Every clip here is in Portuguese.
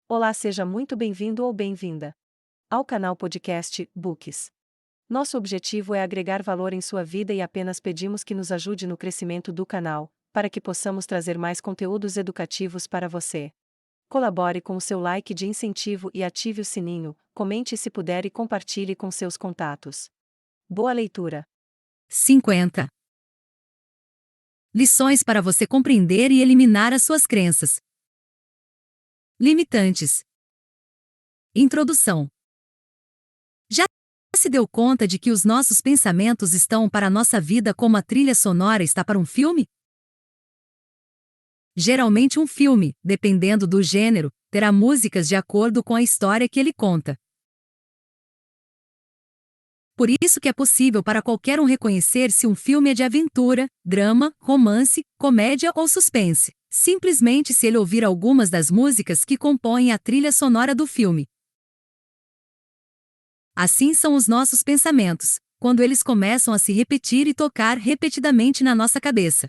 Olá, seja muito bem-vindo ou bem-vinda ao canal podcast Books. Nosso objetivo é agregar valor em sua vida e apenas pedimos que nos ajude no crescimento do canal, para que possamos trazer mais conteúdos educativos para você. Colabore com o seu like de incentivo e ative o sininho, comente se puder e compartilhe com seus contatos. Boa leitura! 50. Lições para você compreender e eliminar as suas crenças limitantes. Introdução. Já se deu conta de que os nossos pensamentos estão para a nossa vida como a trilha sonora está para um filme? Geralmente um filme, dependendo do gênero, terá músicas de acordo com a história que ele conta. Por isso que é possível para qualquer um reconhecer se um filme é de aventura, drama, romance, comédia ou suspense, simplesmente se ele ouvir algumas das músicas que compõem a trilha sonora do filme. Assim são os nossos pensamentos, quando eles começam a se repetir e tocar repetidamente na nossa cabeça.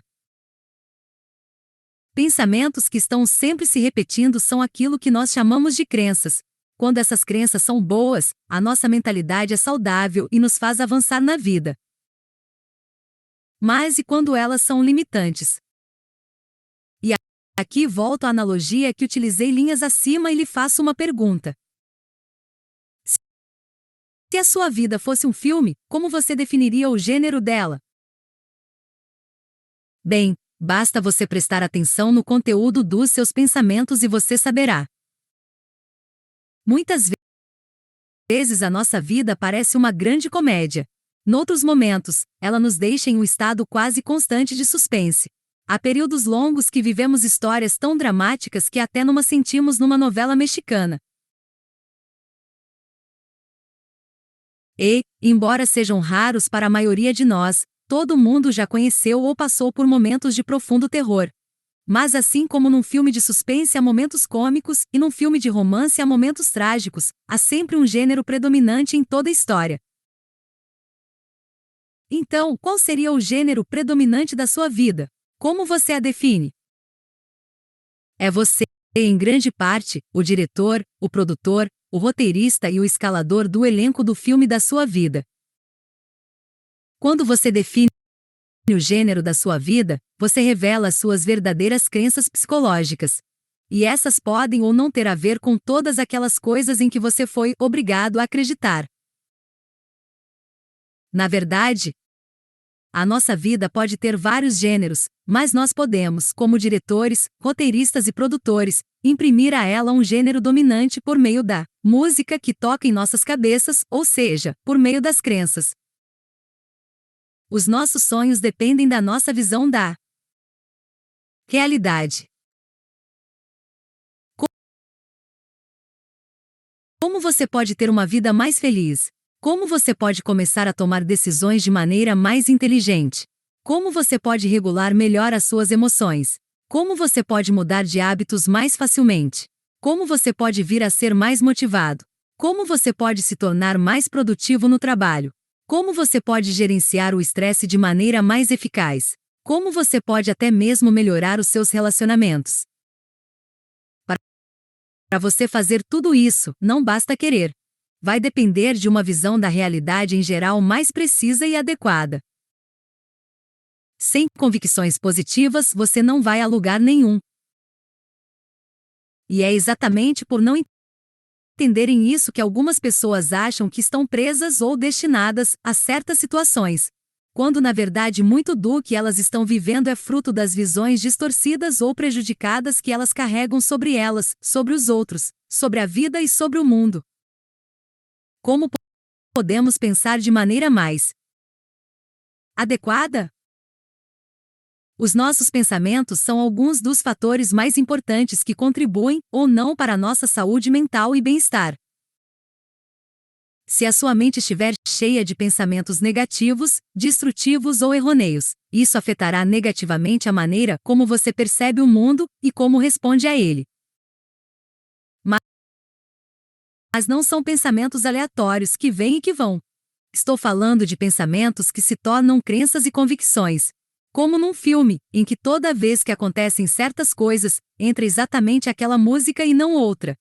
Pensamentos que estão sempre se repetindo são aquilo que nós chamamos de crenças. Quando essas crenças são boas, a nossa mentalidade é saudável e nos faz avançar na vida. Mas e quando elas são limitantes? E aqui volto à analogia que utilizei linhas acima e lhe faço uma pergunta. Se a sua vida fosse um filme, como você definiria o gênero dela? Bem, basta você prestar atenção no conteúdo dos seus pensamentos e você saberá. Muitas vezes a nossa vida parece uma grande comédia. Noutros momentos, ela nos deixa em um estado quase constante de suspense. Há períodos longos que vivemos histórias tão dramáticas que até nos sentimos numa novela mexicana. E, embora sejam raros para a maioria de nós, todo mundo já conheceu ou passou por momentos de profundo terror. Mas assim como num filme de suspense há momentos cômicos e num filme de romance há momentos trágicos, há sempre um gênero predominante em toda a história. Então, qual seria o gênero predominante da sua vida? Como você a define? É você, em grande parte, o diretor, o produtor, o roteirista e o escalador do elenco do filme da sua vida. Quando você define o gênero da sua vida, você revela as suas verdadeiras crenças psicológicas. E essas podem ou não ter a ver com todas aquelas coisas em que você foi obrigado a acreditar. Na verdade, a nossa vida pode ter vários gêneros, mas nós podemos, como diretores, roteiristas e produtores, imprimir a ela um gênero dominante por meio da música que toca em nossas cabeças, ou seja, por meio das crenças. Os nossos sonhos dependem da nossa visão da realidade. Como você pode ter uma vida mais feliz? Como você pode começar a tomar decisões de maneira mais inteligente? Como você pode regular melhor as suas emoções? Como você pode mudar de hábitos mais facilmente? Como você pode vir a ser mais motivado? Como você pode se tornar mais produtivo no trabalho? Como você pode gerenciar o estresse de maneira mais eficaz? Como você pode até mesmo melhorar os seus relacionamentos? Para você fazer tudo isso, não basta querer. Vai depender de uma visão da realidade em geral mais precisa e adequada. Sem convicções positivas, você não vai a lugar nenhum. E é exatamente por não entenderem isso que algumas pessoas acham que estão presas ou destinadas a certas situações, quando na verdade muito do que elas estão vivendo é fruto das visões distorcidas ou prejudicadas que elas carregam sobre elas, sobre os outros, sobre a vida e sobre o mundo. Como podemos pensar de maneira mais adequada? Os nossos pensamentos são alguns dos fatores mais importantes que contribuem ou não para a nossa saúde mental e bem-estar. Se a sua mente estiver cheia de pensamentos negativos, destrutivos ou errôneos, isso afetará negativamente a maneira como você percebe o mundo e como responde a ele. Mas não são pensamentos aleatórios que vêm e que vão. Estou falando de pensamentos que se tornam crenças e convicções. Como num filme, em que toda vez que acontecem certas coisas, entra exatamente aquela música e não outra.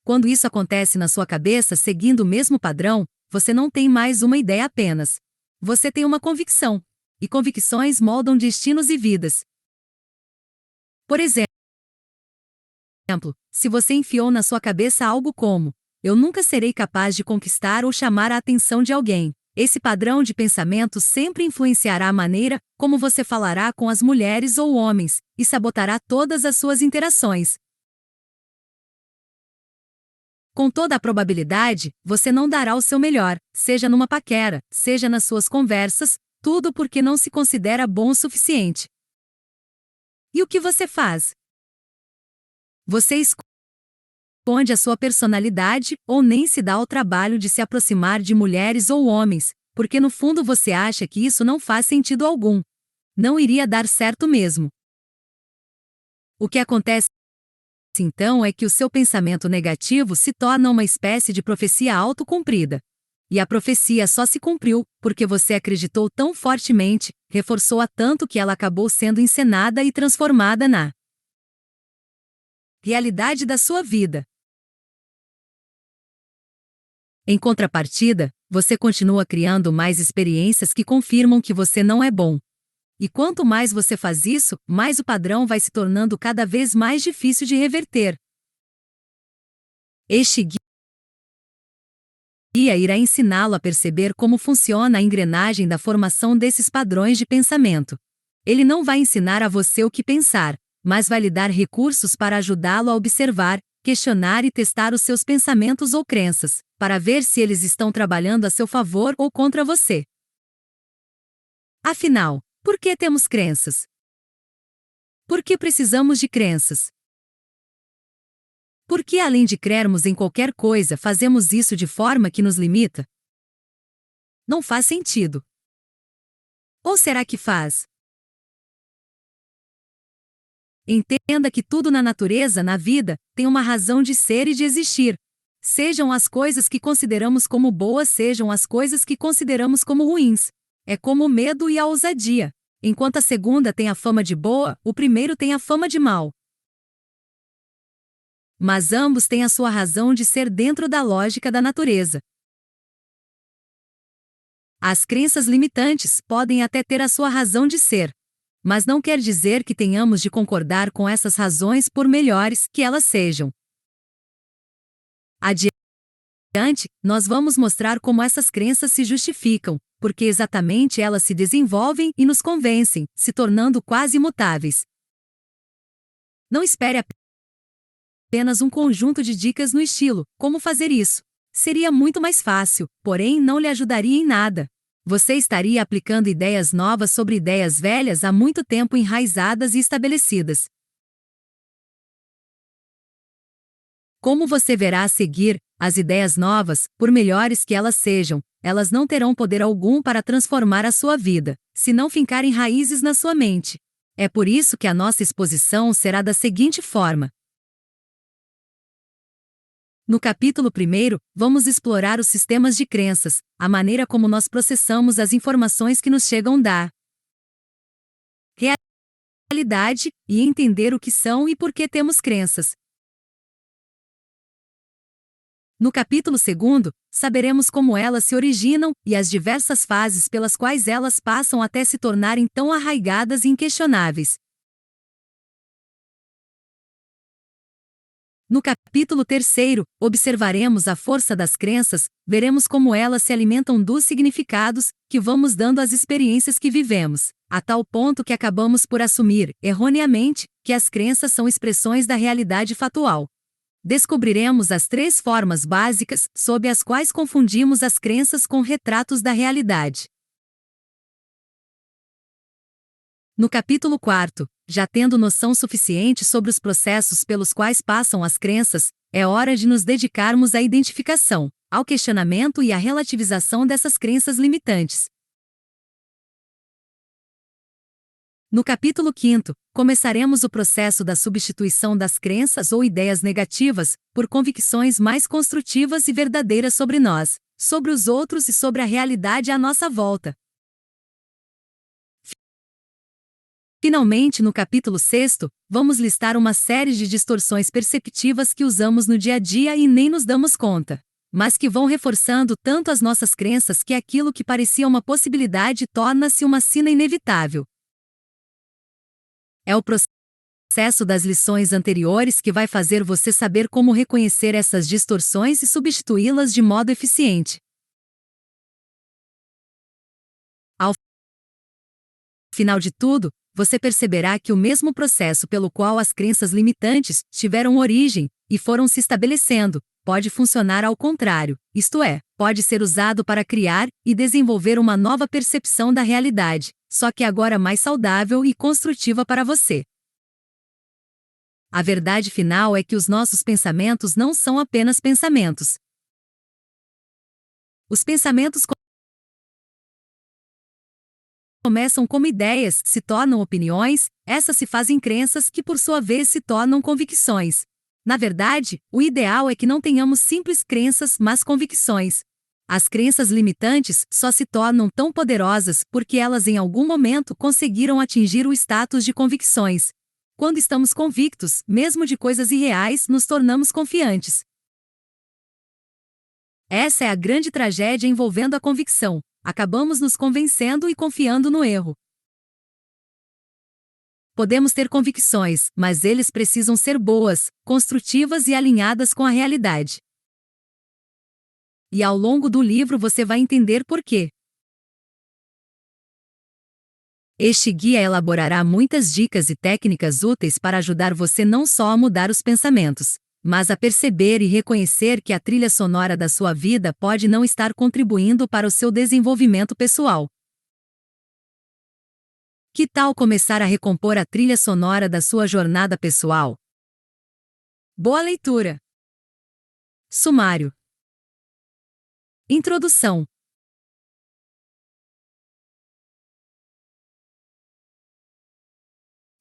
Quando isso acontece na sua cabeça seguindo o mesmo padrão, você não tem mais uma ideia apenas. Você tem uma convicção. E convicções moldam destinos e vidas. Por exemplo, se você enfiou na sua cabeça algo como: eu nunca serei capaz de conquistar ou chamar a atenção de alguém. Esse padrão de pensamento sempre influenciará a maneira como você falará com as mulheres ou homens, e sabotará todas as suas interações. Com toda a probabilidade, você não dará o seu melhor, seja numa paquera, seja nas suas conversas, tudo porque não se considera bom o suficiente. E o que você faz? Você esconde a sua personalidade ou nem se dá ao trabalho de se aproximar de mulheres ou homens, porque no fundo você acha que isso não faz sentido algum. Não iria dar certo mesmo. O que acontece então é que o seu pensamento negativo se torna uma espécie de profecia autocumprida. E a profecia só se cumpriu porque você acreditou tão fortemente, reforçou-a tanto que ela acabou sendo encenada e transformada na realidade da sua vida. Em contrapartida, você continua criando mais experiências que confirmam que você não é bom. E quanto mais você faz isso, mais o padrão vai se tornando cada vez mais difícil de reverter. Este guia irá ensiná-lo a perceber como funciona a engrenagem da formação desses padrões de pensamento. Ele não vai ensinar a você o que pensar, mas vai lhe dar recursos para ajudá-lo a observar, questionar e testar os seus pensamentos ou crenças, para ver se eles estão trabalhando a seu favor ou contra você. Afinal, por que temos crenças? Por que precisamos de crenças? Por que, além de crermos em qualquer coisa, fazemos isso de forma que nos limita? Não faz sentido. Ou será que faz? Entenda que tudo na natureza, na vida, tem uma razão de ser e de existir. Sejam as coisas que consideramos como boas, sejam as coisas que consideramos como ruins. É como o medo e a ousadia. Enquanto a segunda tem a fama de boa, o primeiro tem a fama de mal. Mas ambos têm a sua razão de ser dentro da lógica da natureza. As crenças limitantes podem até ter a sua razão de ser, mas não quer dizer que tenhamos de concordar com essas razões por melhores que elas sejam. Adiante, nós vamos mostrar como essas crenças se justificam, porque exatamente elas se desenvolvem e nos convencem, se tornando quase imutáveis. Não espere apenas um conjunto de dicas no estilo: como fazer isso. Seria muito mais fácil, porém não lhe ajudaria em nada. Você estaria aplicando ideias novas sobre ideias velhas há muito tempo enraizadas e estabelecidas. Como você verá a seguir, as ideias novas, por melhores que elas sejam, elas não terão poder algum para transformar a sua vida, se não fincarem raízes na sua mente. É por isso que a nossa exposição será da seguinte forma. No capítulo 1, vamos explorar os sistemas de crenças, a maneira como nós processamos as informações que nos chegam da realidade, e entender o que são e por que temos crenças. No capítulo 2, saberemos como elas se originam e as diversas fases pelas quais elas passam até se tornarem tão arraigadas e inquestionáveis. No capítulo 3, observaremos a força das crenças, veremos como elas se alimentam dos significados que vamos dando às experiências que vivemos, a tal ponto que acabamos por assumir, erroneamente, que as crenças são expressões da realidade fatual. Descobriremos as 3 formas básicas sob as quais confundimos as crenças com retratos da realidade. No capítulo 4, já tendo noção suficiente sobre os processos pelos quais passam as crenças, é hora de nos dedicarmos à identificação, ao questionamento e à relativização dessas crenças limitantes. No capítulo 5, começaremos o processo da substituição das crenças ou ideias negativas por convicções mais construtivas e verdadeiras sobre nós, sobre os outros e sobre a realidade à nossa volta. Finalmente, no capítulo 6, vamos listar uma série de distorções perceptivas que usamos no dia a dia e nem nos damos conta, mas que vão reforçando tanto as nossas crenças que aquilo que parecia uma possibilidade torna-se uma sina inevitável. É o processo das lições anteriores que vai fazer você saber como reconhecer essas distorções e substituí-las de modo eficiente. Ao final de tudo, você perceberá que o mesmo processo pelo qual as crenças limitantes tiveram origem e foram se estabelecendo, pode funcionar ao contrário, isto é, pode ser usado para criar e desenvolver uma nova percepção da realidade, só que agora mais saudável e construtiva para você. A verdade final é que os nossos pensamentos não são apenas pensamentos. Os pensamentos começam como ideias, se tornam opiniões, essas se fazem crenças que por sua vez se tornam convicções. Na verdade, o ideal é que não tenhamos simples crenças, mas convicções. As crenças limitantes só se tornam tão poderosas porque elas em algum momento conseguiram atingir o status de convicções. Quando estamos convictos, mesmo de coisas irreais, nos tornamos confiantes. Essa é a grande tragédia envolvendo a convicção. Acabamos nos convencendo e confiando no erro. Podemos ter convicções, mas eles precisam ser boas, construtivas e alinhadas com a realidade. E ao longo do livro você vai entender por quê. Este guia elaborará muitas dicas e técnicas úteis para ajudar você não só a mudar os pensamentos, mas a perceber e reconhecer que a trilha sonora da sua vida pode não estar contribuindo para o seu desenvolvimento pessoal. Que tal começar a recompor a trilha sonora da sua jornada pessoal? Boa leitura! Sumário. Introdução.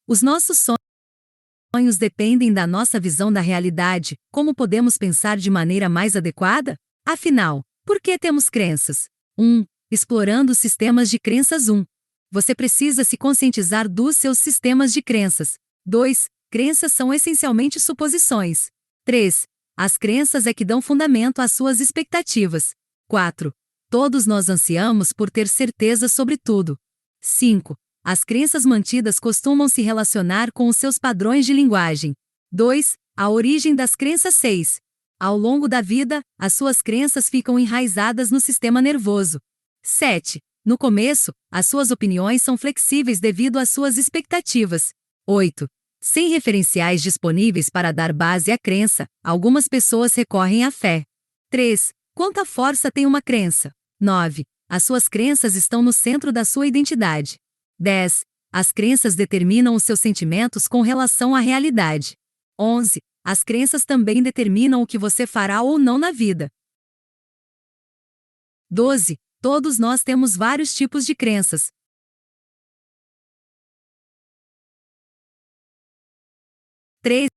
Os nossos sonhos dependem da nossa visão da realidade. Como podemos pensar de maneira mais adequada? Afinal, por que temos crenças? 1. Explorando sistemas de crenças. Você precisa se conscientizar dos seus sistemas de crenças. 2. Crenças são essencialmente suposições. 3. As crenças é que dão fundamento às suas expectativas. 4. Todos nós ansiamos por ter certeza sobre tudo. 5. As crenças mantidas costumam se relacionar com os seus padrões de linguagem. 2. A origem das crenças. 6. Ao longo da vida, as suas crenças ficam enraizadas no sistema nervoso. 7. No começo, as suas opiniões são flexíveis devido às suas expectativas. 8. Sem referenciais disponíveis para dar base à crença, algumas pessoas recorrem à fé. 3. Quanta força tem uma crença? 9. As suas crenças estão no centro da sua identidade. 10. As crenças determinam os seus sentimentos com relação à realidade. 11. As crenças também determinam o que você fará ou não na vida. 12. Todos nós temos vários tipos de crenças. 13.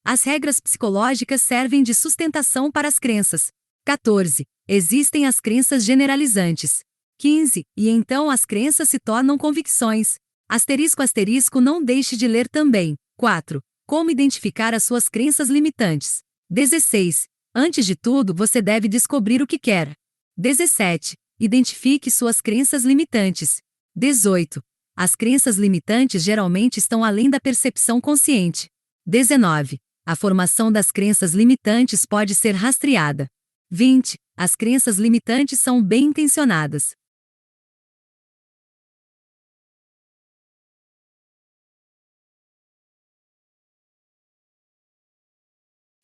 As regras psicológicas servem de sustentação para as crenças. 14. Existem as crenças generalizantes. 15. E então as crenças se tornam convicções. ***, não deixe de ler também. 4. Como identificar as suas crenças limitantes. 16. Antes de tudo, você deve descobrir o que quer. 17. Identifique suas crenças limitantes. 18. As crenças limitantes geralmente estão além da percepção consciente. 19. A formação das crenças limitantes pode ser rastreada. 20. As crenças limitantes são bem intencionadas.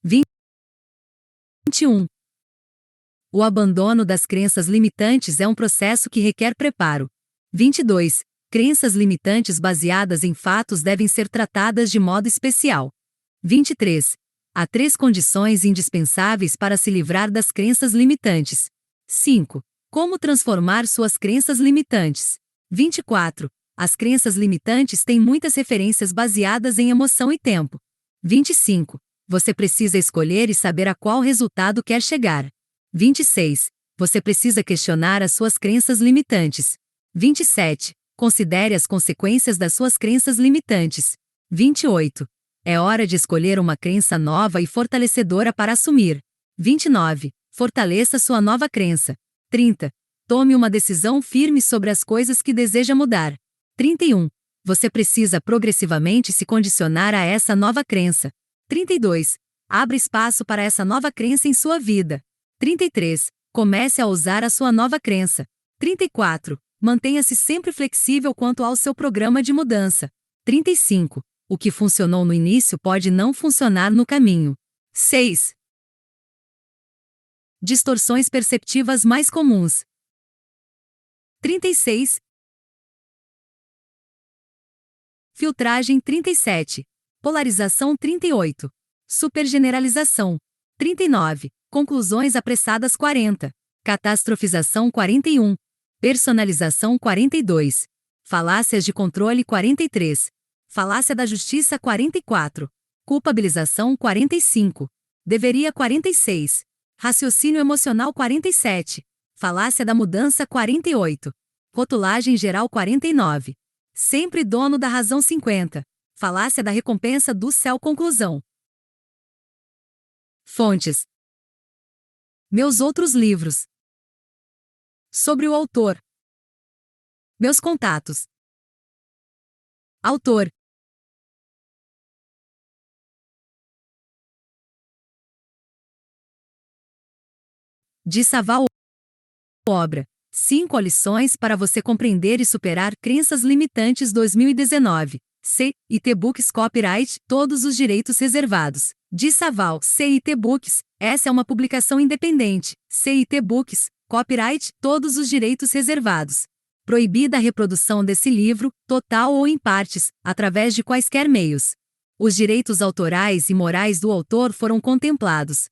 21. O abandono das crenças limitantes é um processo que requer preparo. 22. Crenças limitantes baseadas em fatos devem ser tratadas de modo especial. 23. Há 3 condições indispensáveis para se livrar das crenças limitantes. 5. Como transformar suas crenças limitantes. 24. As crenças limitantes têm muitas referências baseadas em emoção e tempo. 25. Você precisa escolher e saber a qual resultado quer chegar. 26. Você precisa questionar as suas crenças limitantes. 27. Considere as consequências das suas crenças limitantes. 28. É hora de escolher uma crença nova e fortalecedora para assumir. 29. Fortaleça sua nova crença. 30. Tome uma decisão firme sobre as coisas que deseja mudar. 31. Você precisa progressivamente se condicionar a essa nova crença. 32. Abra espaço para essa nova crença em sua vida. 33. Comece a usar a sua nova crença. 34. Mantenha-se sempre flexível quanto ao seu programa de mudança. 35. O que funcionou no início pode não funcionar no caminho. 6. Distorções perceptivas mais comuns. 36. Filtragem 37. Polarização 38. Supergeneralização 39. Conclusões apressadas 40. Catastrofização 41. Personalização 42. Falácias de controle 43. Falácia da justiça 44. Culpabilização 45. Deveria 46. Raciocínio emocional 47. Falácia da mudança 48. Rotulagem geral 49. Sempre dono da razão 50. Falácia da recompensa do céu conclusão. Fontes. Meus outros livros. Sobre o autor. Meus contatos. Autor. De Saval. Obra. 5 lições para você compreender e superar crenças limitantes 2019. CIT Books Copyright, todos os direitos reservados. De Saval, CIT Books, essa é uma publicação independente. CIT Books, copyright, todos os direitos reservados. Proibida a reprodução desse livro, total ou em partes, através de quaisquer meios. Os direitos autorais e morais do autor foram contemplados.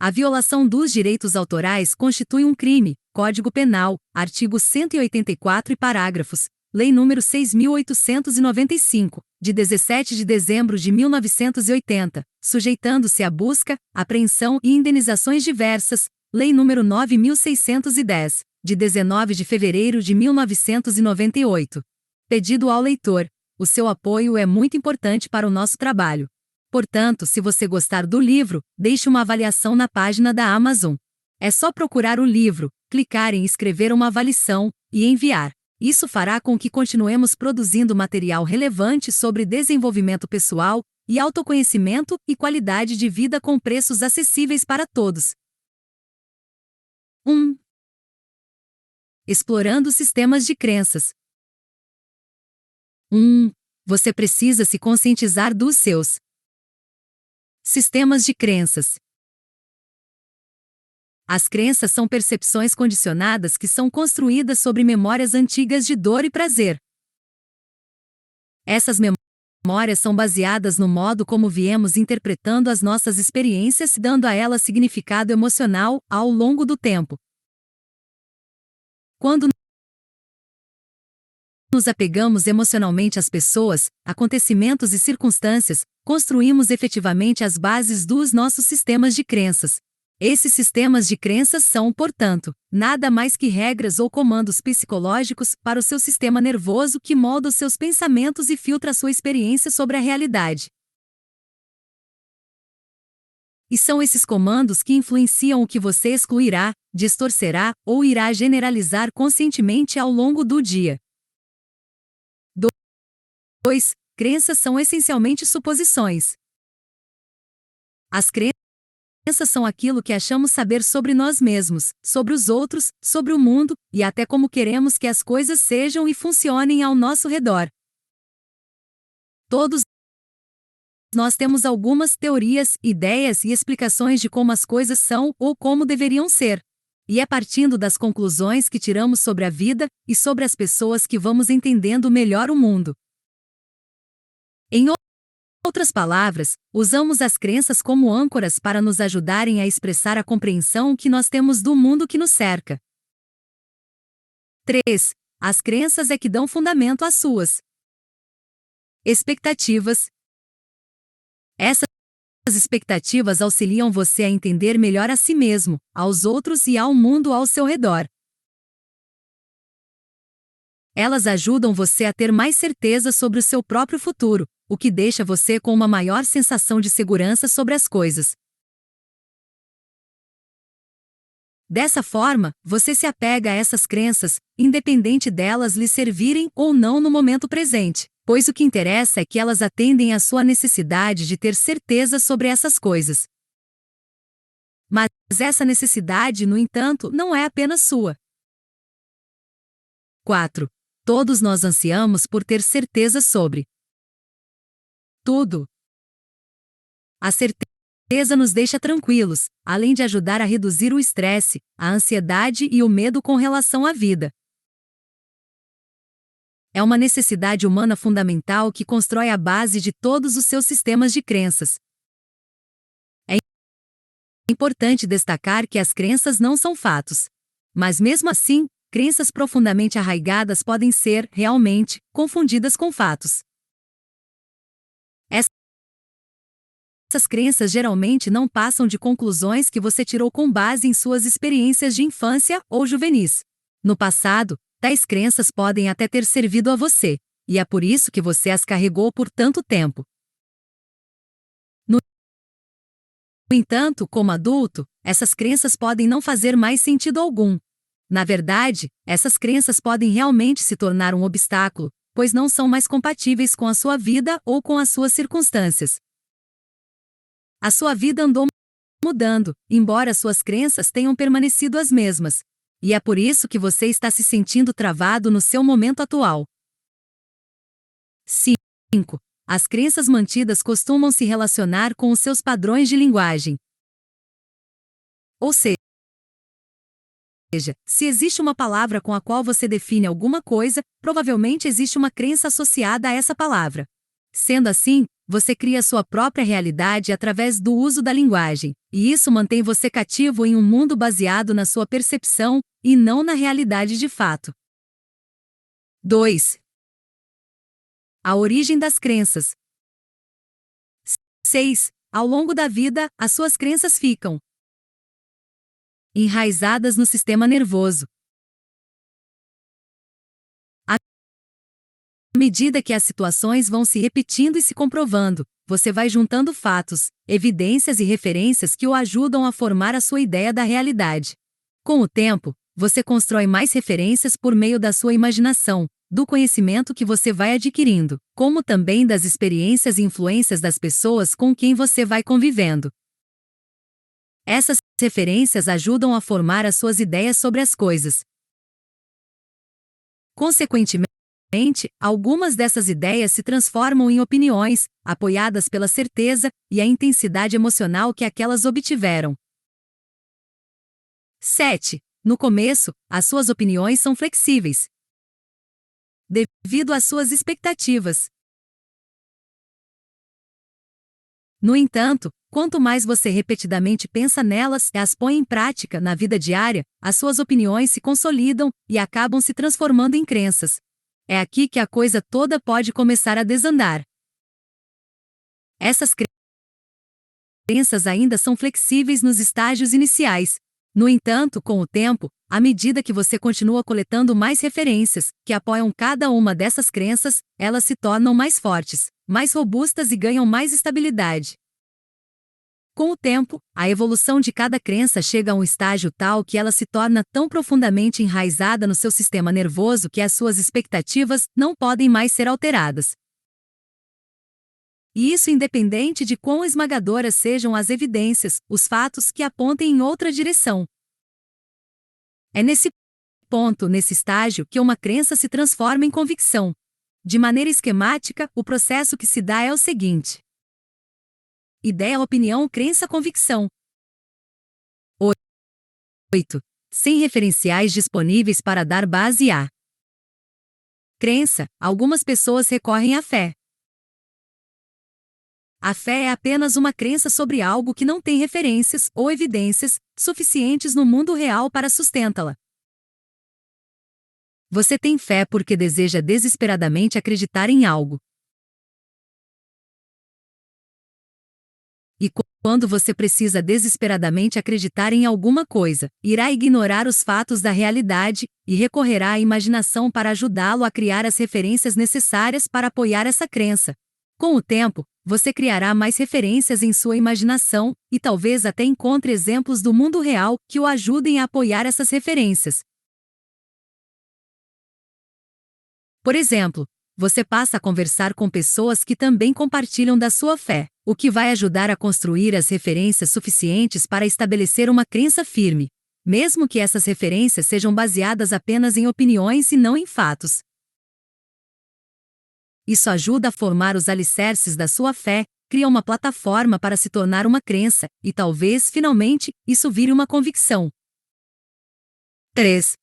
A violação dos direitos autorais constitui um crime. Código Penal, artigo 184 e parágrafos, Lei nº 6.895, de 17 de dezembro de 1980, sujeitando-se à busca, apreensão e indenizações diversas, Lei nº 9.610, de 19 de fevereiro de 1998. Pedido ao leitor. O seu apoio é muito importante para o nosso trabalho. Portanto, se você gostar do livro, deixe uma avaliação na página da Amazon. É só procurar o livro, clicar em escrever uma avaliação e enviar. Isso fará com que continuemos produzindo material relevante sobre desenvolvimento pessoal e autoconhecimento e qualidade de vida com preços acessíveis para todos. 1. Explorando sistemas de crenças. 1. Você precisa se conscientizar dos seus sistemas de crenças. As crenças são percepções condicionadas que são construídas sobre memórias antigas de dor e prazer. Essas memórias são baseadas no modo como viemos interpretando as nossas experiências, dando a elas significado emocional ao longo do tempo. Quando nos apegamos emocionalmente às pessoas, acontecimentos e circunstâncias, construímos efetivamente as bases dos nossos sistemas de crenças. Esses sistemas de crenças são, portanto, nada mais que regras ou comandos psicológicos para o seu sistema nervoso que molda os seus pensamentos e filtra a sua experiência sobre a realidade. E são esses comandos que influenciam o que você excluirá, distorcerá ou irá generalizar conscientemente ao longo do dia. 2. Crenças são essencialmente suposições. As crenças são aquilo que achamos saber sobre nós mesmos, sobre os outros, sobre o mundo, e até como queremos que as coisas sejam e funcionem ao nosso redor. Todos nós temos algumas teorias, ideias e explicações de como as coisas são ou como deveriam ser. E é partindo das conclusões que tiramos sobre a vida e sobre as pessoas que vamos entendendo melhor o mundo. Em outras palavras, usamos as crenças como âncoras para nos ajudarem a expressar a compreensão que nós temos do mundo que nos cerca. 3. As crenças é que dão fundamento às suas expectativas. Essas expectativas auxiliam você a entender melhor a si mesmo, aos outros e ao mundo ao seu redor. Elas ajudam você a ter mais certeza sobre o seu próprio futuro, o que deixa você com uma maior sensação de segurança sobre as coisas. Dessa forma, você se apega a essas crenças, independente delas lhe servirem ou não no momento presente, pois o que interessa é que elas atendem à sua necessidade de ter certeza sobre essas coisas. Mas essa necessidade, no entanto, não é apenas sua. 4. Todos nós ansiamos por ter certeza sobre tudo. A certeza nos deixa tranquilos, além de ajudar a reduzir o estresse, a ansiedade e o medo com relação à vida. É uma necessidade humana fundamental que constrói a base de todos os seus sistemas de crenças. É importante destacar que as crenças não são fatos. Mas mesmo assim, crenças profundamente arraigadas podem ser, realmente, confundidas com fatos. Essas crenças geralmente não passam de conclusões que você tirou com base em suas experiências de infância ou juvenis. No passado, tais crenças podem até ter servido a você, e é por isso que você as carregou por tanto tempo. No entanto, como adulto, essas crenças podem não fazer mais sentido algum. Na verdade, essas crenças podem realmente se tornar um obstáculo, pois não são mais compatíveis com a sua vida ou com as suas circunstâncias. A sua vida andou mudando, embora suas crenças tenham permanecido as mesmas. E é por isso que você está se sentindo travado no seu momento atual. 5. As crenças mantidas costumam se relacionar com os seus padrões de linguagem. Ou seja, se existe uma palavra com a qual você define alguma coisa, provavelmente existe uma crença associada a essa palavra. Sendo assim, você cria sua própria realidade através do uso da linguagem, e isso mantém você cativo em um mundo baseado na sua percepção, e não na realidade de fato. 2. A origem das crenças. 6. Ao longo da vida, as suas crenças ficam enraizadas no sistema nervoso. À medida que as situações vão se repetindo e se comprovando, você vai juntando fatos, evidências e referências que o ajudam a formar a sua ideia da realidade. Com o tempo, você constrói mais referências por meio da sua imaginação, do conhecimento que você vai adquirindo, como também das experiências e influências das pessoas com quem você vai convivendo. Essas referências ajudam a formar as suas ideias sobre as coisas. Consequentemente, algumas dessas ideias se transformam em opiniões, apoiadas pela certeza e a intensidade emocional que aquelas obtiveram. 7. No começo, as suas opiniões são flexíveis, devido às suas expectativas. No entanto, quanto mais você repetidamente pensa nelas e as põe em prática na vida diária, as suas opiniões se consolidam e acabam se transformando em crenças. É aqui que a coisa toda pode começar a desandar. Essas crenças ainda são flexíveis nos estágios iniciais. No entanto, com o tempo, à medida que você continua coletando mais referências, que apoiam cada uma dessas crenças, elas se tornam mais fortes, mais robustas e ganham mais estabilidade. Com o tempo, a evolução de cada crença chega a um estágio tal que ela se torna tão profundamente enraizada no seu sistema nervoso que as suas expectativas não podem mais ser alteradas. E isso independente de quão esmagadoras sejam as evidências, os fatos que apontem em outra direção. É nesse ponto, nesse estágio, que uma crença se transforma em convicção. De maneira esquemática, o processo que se dá é o seguinte: ideia, opinião, crença, convicção. 8. Sem referenciais disponíveis para dar base à crença, algumas pessoas recorrem à fé. A fé é apenas uma crença sobre algo que não tem referências ou evidências suficientes no mundo real para sustentá-la. Você tem fé porque deseja desesperadamente acreditar em algo. E Quando você precisa desesperadamente acreditar em alguma coisa, irá ignorar os fatos da realidade e recorrerá à imaginação para ajudá-lo a criar as referências necessárias para apoiar essa crença. Com o tempo, você criará mais referências em sua imaginação e talvez até encontre exemplos do mundo real que o ajudem a apoiar essas referências. Por exemplo, você passa a conversar com pessoas que também compartilham da sua fé, o que vai ajudar a construir as referências suficientes para estabelecer uma crença firme, mesmo que essas referências sejam baseadas apenas em opiniões e não em fatos. Isso ajuda a formar os alicerces da sua fé, cria uma plataforma para se tornar uma crença, e talvez, finalmente, isso vire uma convicção. 3.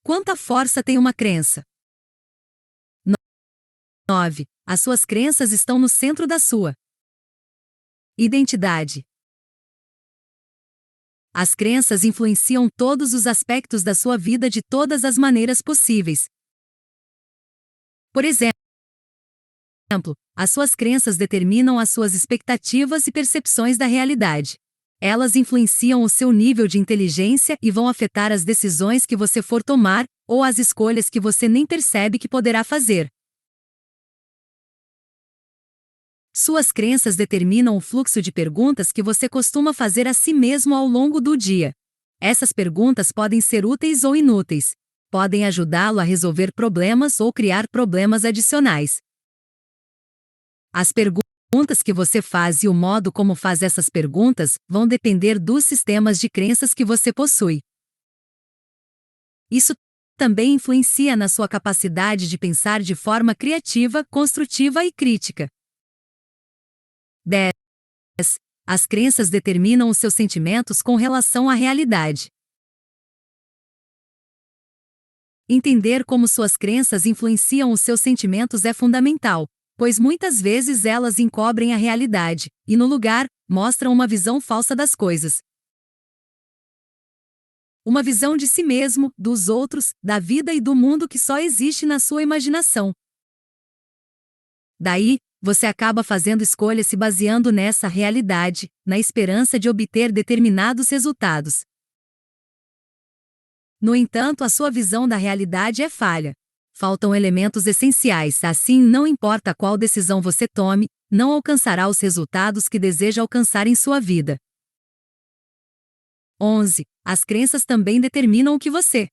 Quanta força tem uma crença? 9. As suas crenças estão no centro da sua identidade. As crenças influenciam todos os aspectos da sua vida de todas as maneiras possíveis. Por exemplo, as suas crenças determinam as suas expectativas e percepções da realidade. Elas influenciam o seu nível de inteligência e vão afetar as decisões que você for tomar, ou as escolhas que você nem percebe que poderá fazer. Suas crenças determinam o fluxo de perguntas que você costuma fazer a si mesmo ao longo do dia. Essas perguntas podem ser úteis ou inúteis. Podem ajudá-lo a resolver problemas ou criar problemas adicionais. As perguntas que você faz e o modo como faz essas perguntas vão depender dos sistemas de crenças que você possui. Isso também influencia na sua capacidade de pensar de forma criativa, construtiva e crítica. 10. As crenças determinam os seus sentimentos com relação à realidade. Entender como suas crenças influenciam os seus sentimentos é fundamental, pois muitas vezes elas encobrem a realidade, e no lugar, mostram uma visão falsa das coisas. Uma visão de si mesmo, dos outros, da vida e do mundo que só existe na sua imaginação. Daí, você acaba fazendo escolhas se baseando nessa realidade, na esperança de obter determinados resultados. No entanto, a sua visão da realidade é falha. Faltam elementos essenciais, assim, não importa qual decisão você tome, não alcançará os resultados que deseja alcançar em sua vida. 11. As crenças também determinam o que você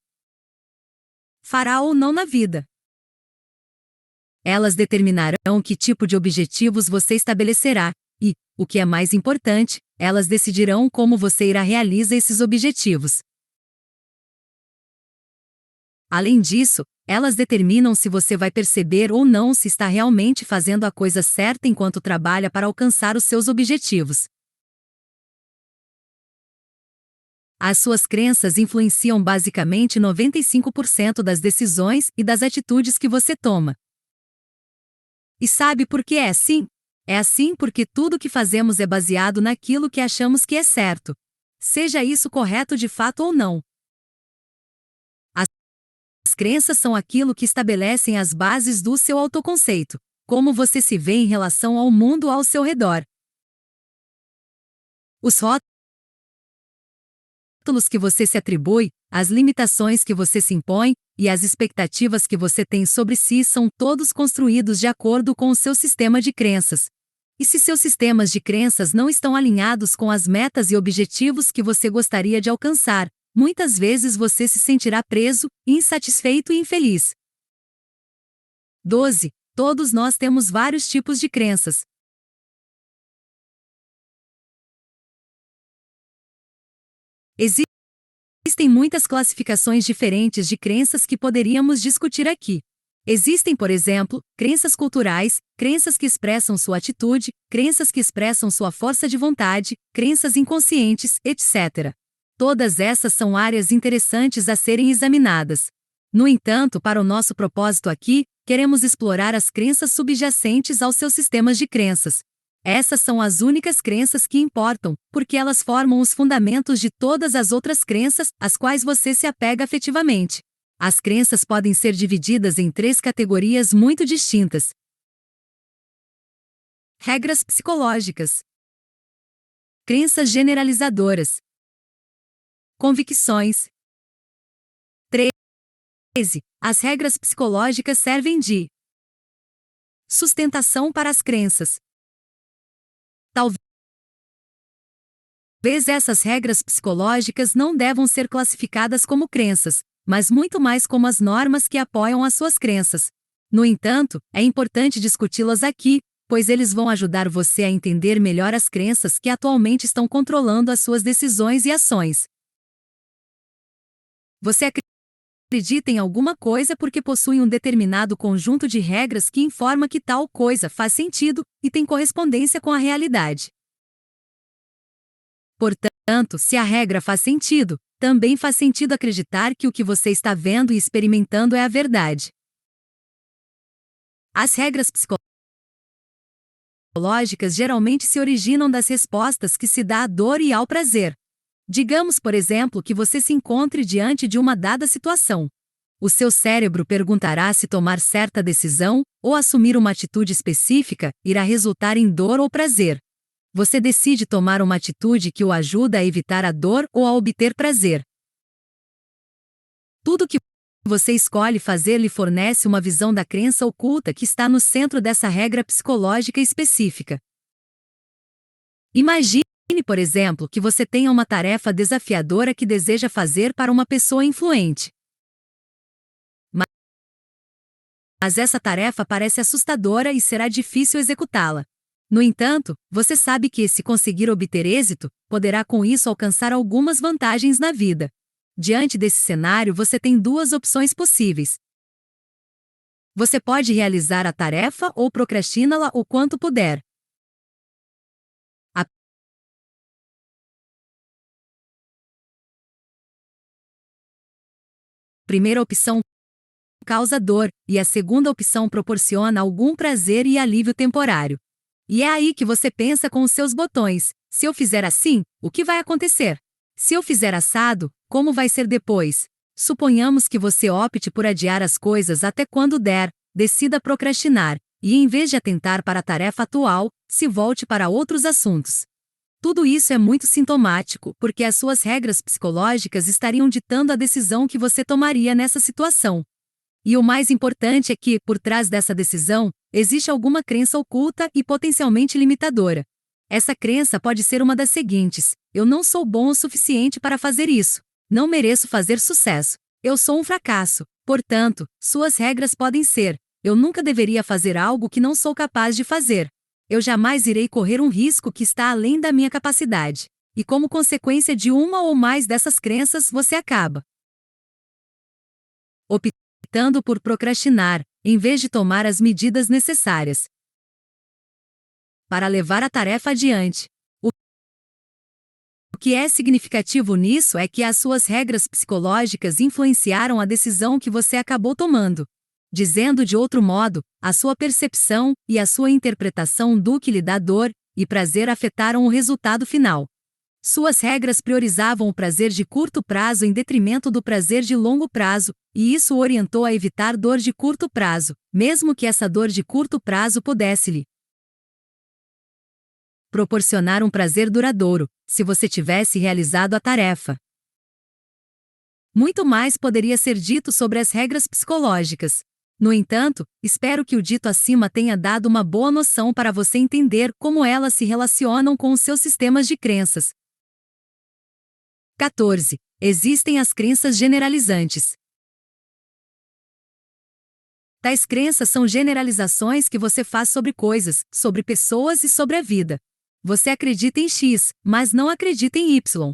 fará ou não na vida. Elas determinarão que tipo de objetivos você estabelecerá, e, o que é mais importante, elas decidirão como você irá realizar esses objetivos. Além disso, elas determinam se você vai perceber ou não se está realmente fazendo a coisa certa enquanto trabalha para alcançar os seus objetivos. As suas crenças influenciam basicamente 95% das decisões e das atitudes que você toma. E sabe por que é assim? É assim porque tudo que fazemos é baseado naquilo que achamos que é certo. Seja isso correto de fato ou não. As crenças são aquilo que estabelecem as bases do seu autoconceito, como você se vê em relação ao mundo ao seu redor. Os rótulos que você se atribui, as limitações que você se impõe e as expectativas que você tem sobre si são todos construídos de acordo com o seu sistema de crenças. E se seus sistemas de crenças não estão alinhados com as metas e objetivos que você gostaria de alcançar, muitas vezes você se sentirá preso, insatisfeito e infeliz. 12. Todos nós temos vários tipos de crenças. Existem muitas classificações diferentes de crenças que poderíamos discutir aqui. Existem, por exemplo, crenças culturais, crenças que expressam sua atitude, crenças que expressam sua força de vontade, crenças inconscientes, etc. Todas essas são áreas interessantes a serem examinadas. No entanto, para o nosso propósito aqui, queremos explorar as crenças subjacentes aos seus sistemas de crenças. Essas são as únicas crenças que importam, porque elas formam os fundamentos de todas as outras crenças às quais você se apega afetivamente. As crenças podem ser divididas em 3 categorias muito distintas. Regras psicológicas. Crenças generalizadoras. Convicções. 13. As regras psicológicas servem de sustentação para as crenças. Talvez essas regras psicológicas não devam ser classificadas como crenças, mas muito mais como as normas que apoiam as suas crenças. No entanto, é importante discuti-las aqui, pois eles vão ajudar você a entender melhor as crenças que atualmente estão controlando as suas decisões e ações. Você acredita em alguma coisa porque possui um determinado conjunto de regras que informa que tal coisa faz sentido e tem correspondência com a realidade. Portanto, se a regra faz sentido, também faz sentido acreditar que o que você está vendo e experimentando é a verdade. As regras psicológicas geralmente se originam das respostas que se dá à dor e ao prazer. Digamos, por exemplo, que você se encontre diante de uma dada situação. O seu cérebro perguntará se tomar certa decisão ou assumir uma atitude específica irá resultar em dor ou prazer. Você decide tomar uma atitude que o ajuda a evitar a dor ou a obter prazer. Tudo que você escolhe fazer lhe fornece uma visão da crença oculta que está no centro dessa regra psicológica específica. Imagine, por exemplo, que você tenha uma tarefa desafiadora que deseja fazer para uma pessoa influente. Mas essa tarefa parece assustadora e será difícil executá-la. No entanto, você sabe que, se conseguir obter êxito, poderá com isso alcançar algumas vantagens na vida. Diante desse cenário, você tem duas opções possíveis. Você pode realizar a tarefa ou procrastiná-la o quanto puder. A primeira opção causa dor, e a segunda opção proporciona algum prazer e alívio temporário. E é aí que você pensa com os seus botões: se eu fizer assim, o que vai acontecer? Se eu fizer assado, como vai ser depois? Suponhamos que você opte por adiar as coisas até quando der, decida procrastinar, e em vez de atentar para a tarefa atual, se volte para outros assuntos. Tudo isso é muito sintomático, porque as suas regras psicológicas estariam ditando a decisão que você tomaria nessa situação. E o mais importante é que, por trás dessa decisão, existe alguma crença oculta e potencialmente limitadora. Essa crença pode ser uma das seguintes: eu não sou bom o suficiente para fazer isso. Não mereço fazer sucesso. Eu sou um fracasso. Portanto, suas regras podem ser: eu nunca deveria fazer algo que não sou capaz de fazer. Eu jamais irei correr um risco que está além da minha capacidade. E como consequência de uma ou mais dessas crenças, você acaba optando por procrastinar, em vez de tomar as medidas necessárias para levar a tarefa adiante. O que é significativo nisso é que as suas regras psicológicas influenciaram a decisão que você acabou tomando. Dizendo de outro modo, a sua percepção e a sua interpretação do que lhe dá dor e prazer afetaram o resultado final. Suas regras priorizavam o prazer de curto prazo em detrimento do prazer de longo prazo, e isso o orientou a evitar dor de curto prazo, mesmo que essa dor de curto prazo pudesse lhe proporcionar um prazer duradouro, se você tivesse realizado a tarefa. Muito mais poderia ser dito sobre as regras psicológicas. No entanto, espero que o dito acima tenha dado uma boa noção para você entender como elas se relacionam com os seus sistemas de crenças. 14. Existem as crenças generalizantes. Tais crenças são generalizações que você faz sobre coisas, sobre pessoas e sobre a vida. Você acredita em X, mas não acredita em Y.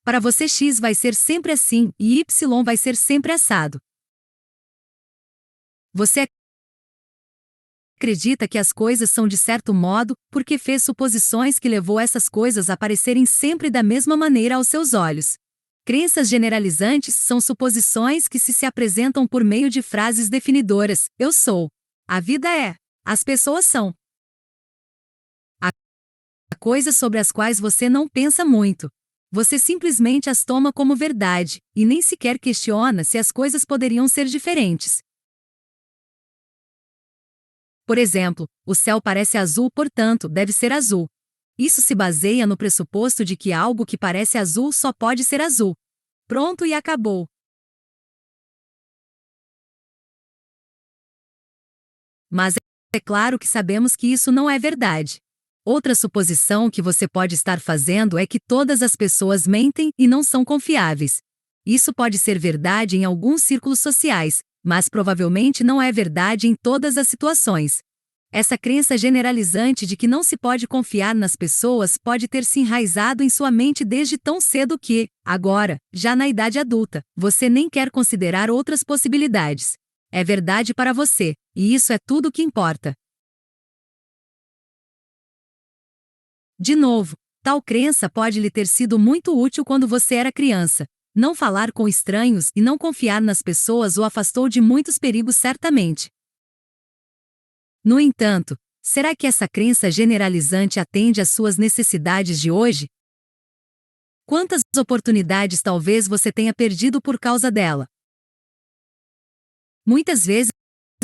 Para você X vai ser sempre assim e Y vai ser sempre assado. Você acredita que as coisas são de certo modo porque fez suposições que levou essas coisas a parecerem sempre da mesma maneira aos seus olhos. Crenças generalizantes são suposições que se apresentam por meio de frases definidoras: eu sou, a vida é, as pessoas são. Há coisas sobre as quais você não pensa muito. Você simplesmente as toma como verdade, e nem sequer questiona se as coisas poderiam ser diferentes. Por exemplo, o céu parece azul, portanto, deve ser azul. Isso se baseia no pressuposto de que algo que parece azul só pode ser azul. Pronto e acabou. Mas é claro que sabemos que isso não é verdade. Outra suposição que você pode estar fazendo é que todas as pessoas mentem e não são confiáveis. Isso pode ser verdade em alguns círculos sociais, mas provavelmente não é verdade em todas as situações. Essa crença generalizante de que não se pode confiar nas pessoas pode ter se enraizado em sua mente desde tão cedo que, agora, já na idade adulta, você nem quer considerar outras possibilidades. É verdade para você, e isso é tudo o que importa. De novo, tal crença pode lhe ter sido muito útil quando você era criança. Não falar com estranhos e não confiar nas pessoas o afastou de muitos perigos certamente. No entanto, será que essa crença generalizante atende às suas necessidades de hoje? Quantas oportunidades talvez você tenha perdido por causa dela? Muitas vezes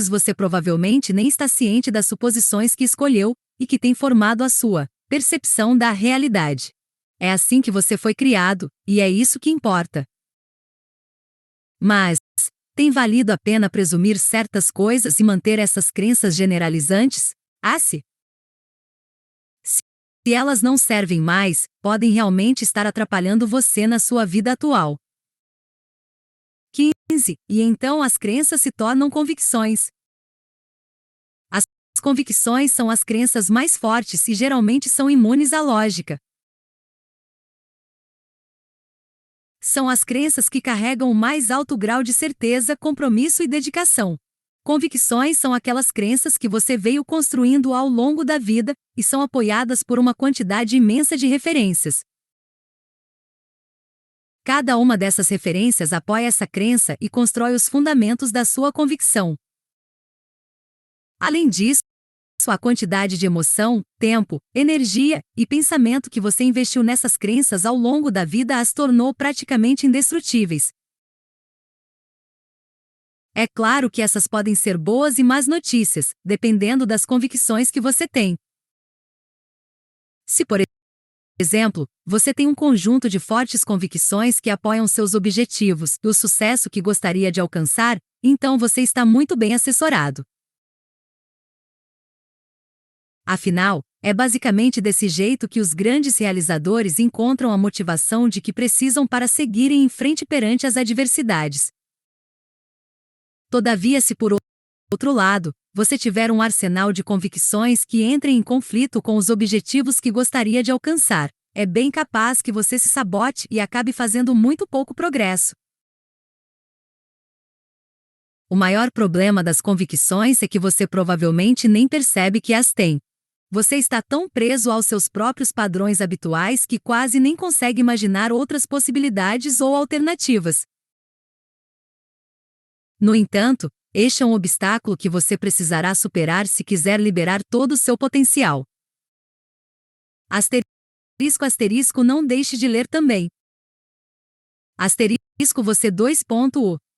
você provavelmente nem está ciente das suposições que escolheu e que têm formado a sua percepção da realidade. É assim que você foi criado, e é isso que importa. Mas, tem valido a pena presumir certas coisas e manter essas crenças generalizantes? Se elas não servem mais, podem realmente estar atrapalhando você na sua vida atual. 15. E então as crenças se tornam convicções. As convicções são as crenças mais fortes e geralmente são imunes à lógica. São as crenças que carregam o mais alto grau de certeza, compromisso e dedicação. Convicções são aquelas crenças que você veio construindo ao longo da vida e são apoiadas por uma quantidade imensa de referências. Cada uma dessas referências apoia essa crença e constrói os fundamentos da sua convicção. Além disso, a quantidade de emoção, tempo, energia e pensamento que você investiu nessas crenças ao longo da vida as tornou praticamente indestrutíveis. É claro que essas podem ser boas e más notícias, dependendo das convicções que você tem. Se, por exemplo, você tem um conjunto de fortes convicções que apoiam seus objetivos e o sucesso que gostaria de alcançar, então você está muito bem assessorado. Afinal, é basicamente desse jeito que os grandes realizadores encontram a motivação de que precisam para seguirem em frente perante as adversidades. Todavia, se por outro lado, você tiver um arsenal de convicções que entrem em conflito com os objetivos que gostaria de alcançar, é bem capaz que você se sabote e acabe fazendo muito pouco progresso. O maior problema das convicções é que você provavelmente nem percebe que as tem. Você está tão preso aos seus próprios padrões habituais que quase nem consegue imaginar outras possibilidades ou alternativas. No entanto, este é um obstáculo que você precisará superar se quiser liberar todo o seu potencial. Asterisco não deixe de ler também. Asterisco você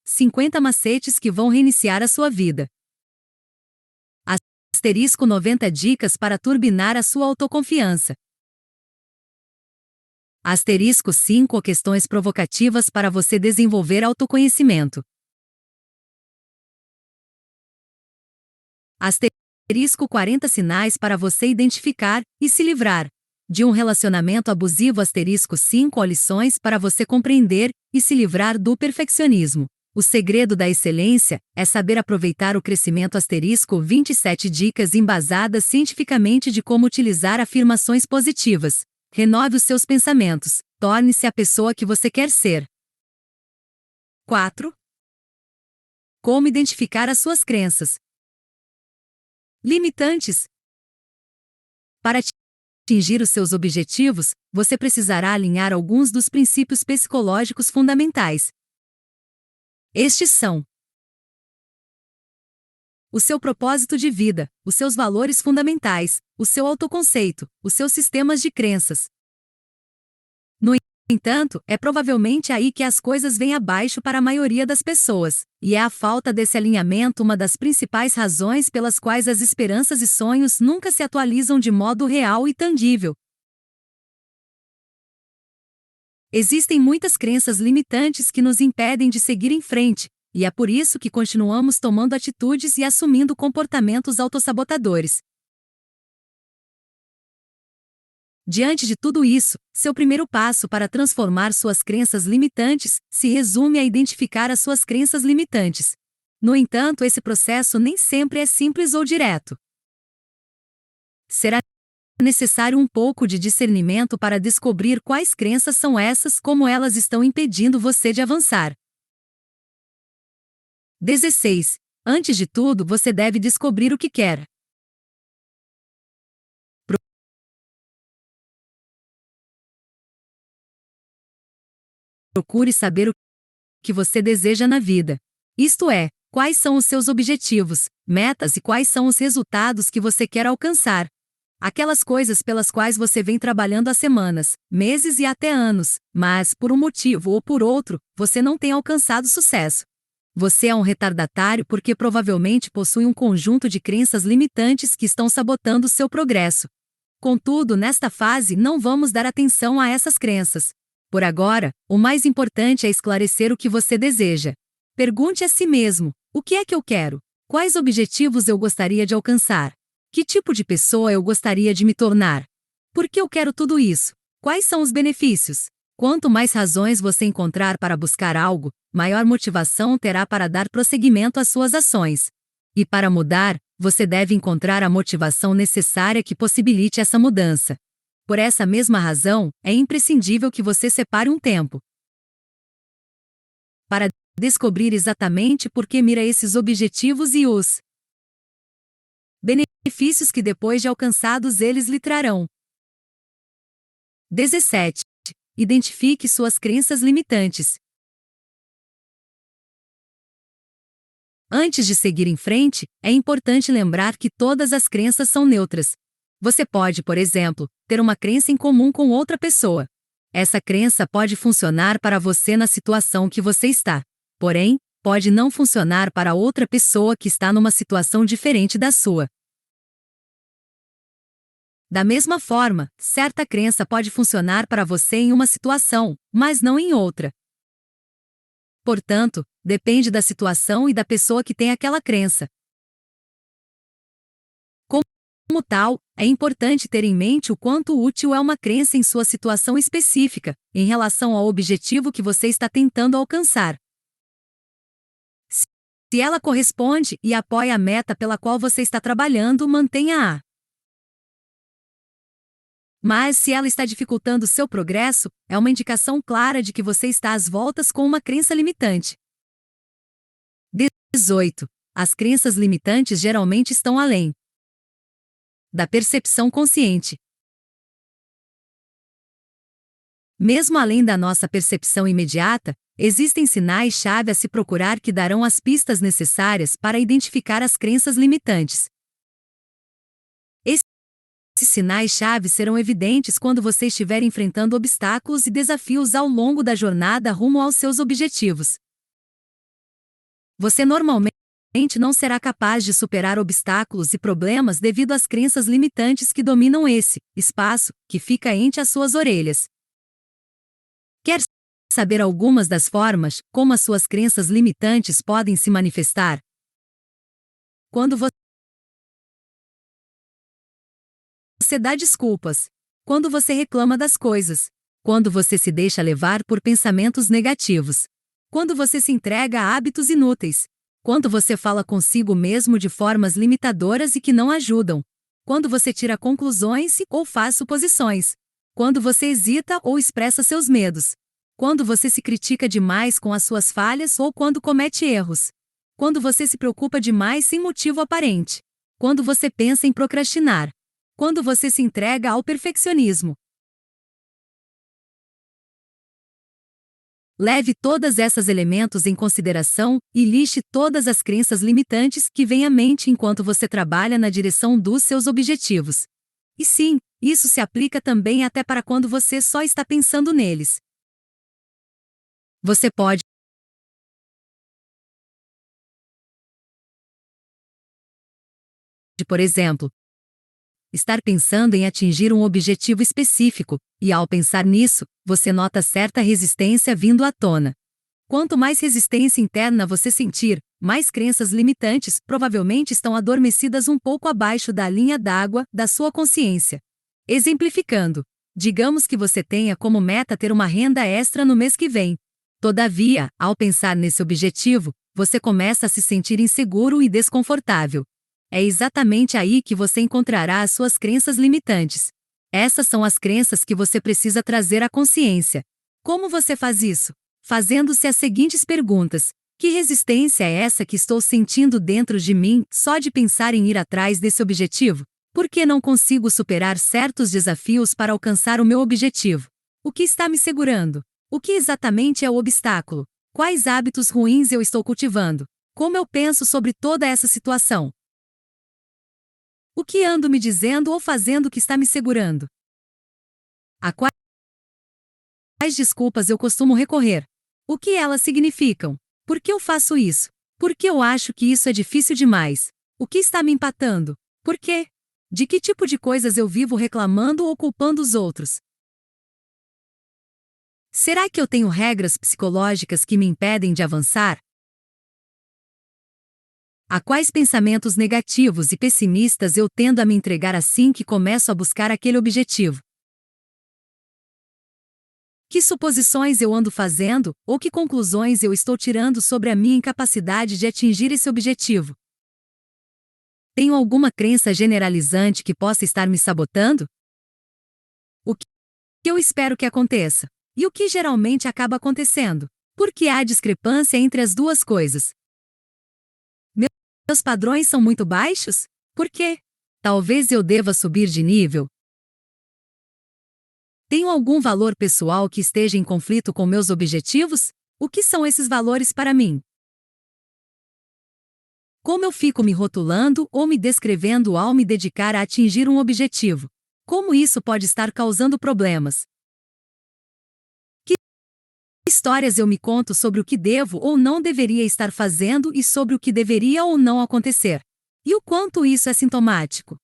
50 macetes que vão reiniciar a sua vida. Asterisco 90 dicas para turbinar a sua autoconfiança. Asterisco 5 questões provocativas para você desenvolver autoconhecimento. Asterisco 40 sinais para você identificar e se livrar de um relacionamento abusivo. Asterisco 5 lições para você compreender e se livrar do perfeccionismo. O segredo da excelência é saber aproveitar o crescimento. Asterisco 27 dicas embasadas cientificamente de como utilizar afirmações positivas. Renove os seus pensamentos. Torne-se a pessoa que você quer ser. 4. Como identificar as suas crenças limitantes? Para atingir os seus objetivos, você precisará alinhar alguns dos princípios psicológicos fundamentais. Estes são o seu propósito de vida, os seus valores fundamentais, o seu autoconceito, os seus sistemas de crenças. No entanto, é provavelmente aí que as coisas vêm abaixo para a maioria das pessoas, e é a falta desse alinhamento uma das principais razões pelas quais as esperanças e sonhos nunca se atualizam de modo real e tangível. Existem muitas crenças limitantes que nos impedem de seguir em frente, e é por isso que continuamos tomando atitudes e assumindo comportamentos autossabotadores. Diante de tudo isso, seu primeiro passo para transformar suas crenças limitantes se resume a identificar as suas crenças limitantes. No entanto, esse processo nem sempre é simples ou direto. Será necessário um pouco de discernimento para descobrir quais crenças são essas, como elas estão impedindo você de avançar. 16. Antes de tudo, você deve descobrir o que quer. Procure saber o que você deseja na vida. Isto é, quais são os seus objetivos, metas e quais são os resultados que você quer alcançar. Aquelas coisas pelas quais você vem trabalhando há semanas, meses e até anos, mas, por um motivo ou por outro, você não tem alcançado sucesso. Você é um retardatário porque provavelmente possui um conjunto de crenças limitantes que estão sabotando seu progresso. Contudo, nesta fase não vamos dar atenção a essas crenças. Por agora, o mais importante é esclarecer o que você deseja. Pergunte a si mesmo: o que é que eu quero? Quais objetivos eu gostaria de alcançar? Que tipo de pessoa eu gostaria de me tornar? Por que eu quero tudo isso? Quais são os benefícios? Quanto mais razões você encontrar para buscar algo, maior motivação terá para dar prosseguimento às suas ações. E para mudar, você deve encontrar a motivação necessária que possibilite essa mudança. Por essa mesma razão, é imprescindível que você separe um tempo para descobrir exatamente por que mira esses objetivos e os benefícios que depois de alcançados eles lhe trarão. 17. Identifique suas crenças limitantes. Antes de seguir em frente, é importante lembrar que todas as crenças são neutras. Você pode, por exemplo, ter uma crença em comum com outra pessoa. Essa crença pode funcionar para você na situação que você está. Porém, pode não funcionar para outra pessoa que está numa situação diferente da sua. Da mesma forma, certa crença pode funcionar para você em uma situação, mas não em outra. Portanto, depende da situação e da pessoa que tem aquela crença. Como tal, é importante ter em mente o quanto útil é uma crença em sua situação específica, em relação ao objetivo que você está tentando alcançar. Se ela corresponde e apoia a meta pela qual você está trabalhando, mantenha-a. Mas se ela está dificultando seu progresso, é uma indicação clara de que você está às voltas com uma crença limitante. 18. As crenças limitantes geralmente estão além da percepção consciente. Mesmo além da nossa percepção imediata, existem sinais-chave a se procurar que darão as pistas necessárias para identificar as crenças limitantes. Esses sinais-chave serão evidentes quando você estiver enfrentando obstáculos e desafios ao longo da jornada rumo aos seus objetivos. Você normalmente não será capaz de superar obstáculos e problemas devido às crenças limitantes que dominam esse espaço que fica entre as suas orelhas. Quer saber algumas das formas como as suas crenças limitantes podem se manifestar? Quando você dá desculpas, quando você reclama das coisas, quando você se deixa levar por pensamentos negativos, quando você se entrega a hábitos inúteis, quando você fala consigo mesmo de formas limitadoras e que não ajudam, quando você tira conclusões ou faz suposições, quando você hesita ou expressa seus medos, quando você se critica demais com as suas falhas ou quando comete erros, quando você se preocupa demais sem motivo aparente, quando você pensa em procrastinar, quando você se entrega ao perfeccionismo. Leve todos esses elementos em consideração e liste todas as crenças limitantes que vêm à mente enquanto você trabalha na direção dos seus objetivos. E sim, isso se aplica também até para quando você só está pensando neles. Você pode, por exemplo, estar pensando em atingir um objetivo específico, e ao pensar nisso, você nota certa resistência vindo à tona. Quanto mais resistência interna você sentir, mais crenças limitantes provavelmente estão adormecidas um pouco abaixo da linha d'água da sua consciência. Exemplificando, digamos que você tenha como meta ter uma renda extra no mês que vem. Todavia, ao pensar nesse objetivo, você começa a se sentir inseguro e desconfortável. É exatamente aí que você encontrará as suas crenças limitantes. Essas são as crenças que você precisa trazer à consciência. Como você faz isso? Fazendo-se as seguintes perguntas: que resistência é essa que estou sentindo dentro de mim só de pensar em ir atrás desse objetivo? Por que não consigo superar certos desafios para alcançar o meu objetivo? O que está me segurando? O que exatamente é o obstáculo? Quais hábitos ruins eu estou cultivando? Como eu penso sobre toda essa situação? O que ando me dizendo ou fazendo que está me segurando? A quais desculpas eu costumo recorrer? O que elas significam? Por que eu faço isso? Por que eu acho que isso é difícil demais? O que está me empatando? Por quê? De que tipo de coisas eu vivo reclamando ou culpando os outros? Será que eu tenho regras psicológicas que me impedem de avançar? A quais pensamentos negativos e pessimistas eu tendo a me entregar assim que começo a buscar aquele objetivo? Que suposições eu ando fazendo, ou que conclusões eu estou tirando sobre a minha incapacidade de atingir esse objetivo? Tenho alguma crença generalizante que possa estar me sabotando? O que eu espero que aconteça? E o que geralmente acaba acontecendo? Por que há discrepância entre as duas coisas? Meus padrões são muito baixos? Por quê? Talvez eu deva subir de nível? Tenho algum valor pessoal que esteja em conflito com meus objetivos? O que são esses valores para mim? Como eu fico me rotulando ou me descrevendo ao me dedicar a atingir um objetivo? Como isso pode estar causando problemas? Que histórias eu me conto sobre o que devo ou não deveria estar fazendo e sobre o que deveria ou não acontecer? E o quanto isso é sintomático?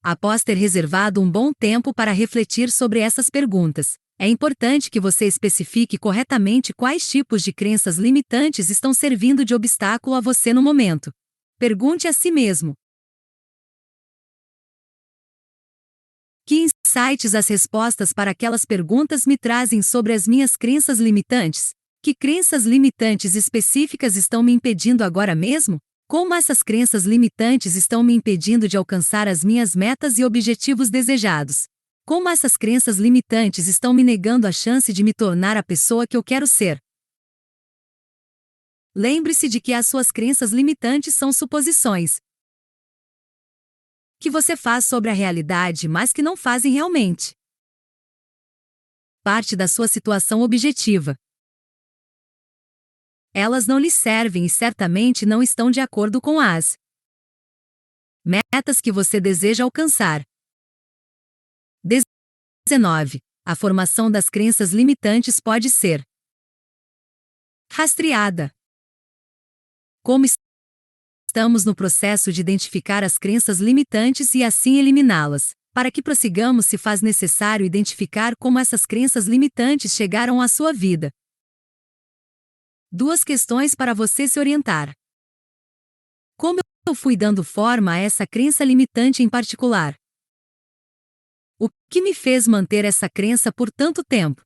Após ter reservado um bom tempo para refletir sobre essas perguntas, é importante que você especifique corretamente quais tipos de crenças limitantes estão servindo de obstáculo a você no momento. Pergunte a si mesmo: que insights as respostas para aquelas perguntas me trazem sobre as minhas crenças limitantes? Que crenças limitantes específicas estão me impedindo agora mesmo? Como essas crenças limitantes estão me impedindo de alcançar as minhas metas e objetivos desejados? Como essas crenças limitantes estão me negando a chance de me tornar a pessoa que eu quero ser? Lembre-se de que as suas crenças limitantes são suposições que você faz sobre a realidade, mas que não fazem realmente parte da sua situação objetiva. Elas não lhe servem e certamente não estão de acordo com as metas que você deseja alcançar. 19. A formação das crenças limitantes pode ser rastreada. Como estamos no processo de identificar as crenças limitantes e assim eliminá-las? Para que prossigamos, se faz necessário identificar como essas crenças limitantes chegaram à sua vida. 2 questões para você se orientar. Como eu fui dando forma a essa crença limitante em particular? O que me fez manter essa crença por tanto tempo?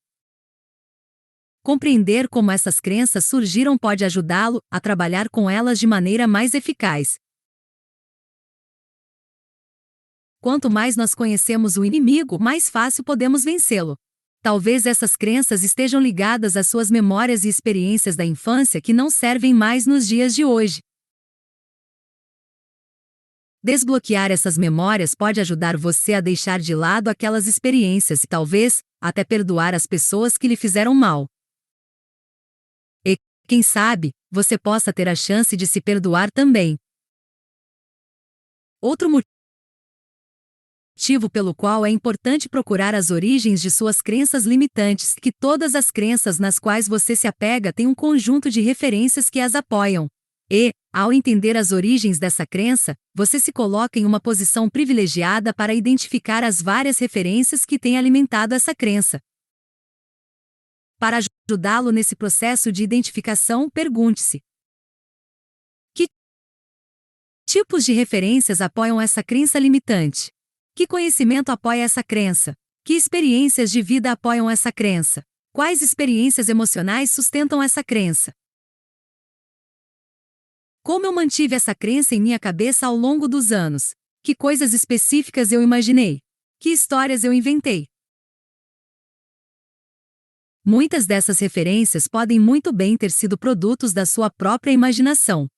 Compreender como essas crenças surgiram pode ajudá-lo a trabalhar com elas de maneira mais eficaz. Quanto mais nós conhecemos o inimigo, mais fácil podemos vencê-lo. Talvez essas crenças estejam ligadas às suas memórias e experiências da infância que não servem mais nos dias de hoje. Desbloquear essas memórias pode ajudar você a deixar de lado aquelas experiências e talvez até perdoar as pessoas que lhe fizeram mal. E, quem sabe, você possa ter a chance de se perdoar também. Outro motivo pelo qual é importante procurar as origens de suas crenças limitantes, que todas as crenças nas quais você se apega têm um conjunto de referências que as apoiam. E, ao entender as origens dessa crença, você se coloca em uma posição privilegiada para identificar as várias referências que têm alimentado essa crença. Para ajudá-lo nesse processo de identificação, pergunte-se: que tipos de referências apoiam essa crença limitante? Que conhecimento apoia essa crença? Que experiências de vida apoiam essa crença? Quais experiências emocionais sustentam essa crença? Como eu mantive essa crença em minha cabeça ao longo dos anos? Que coisas específicas eu imaginei? Que histórias eu inventei? Muitas dessas referências podem muito bem ter sido produtos da sua própria imaginação.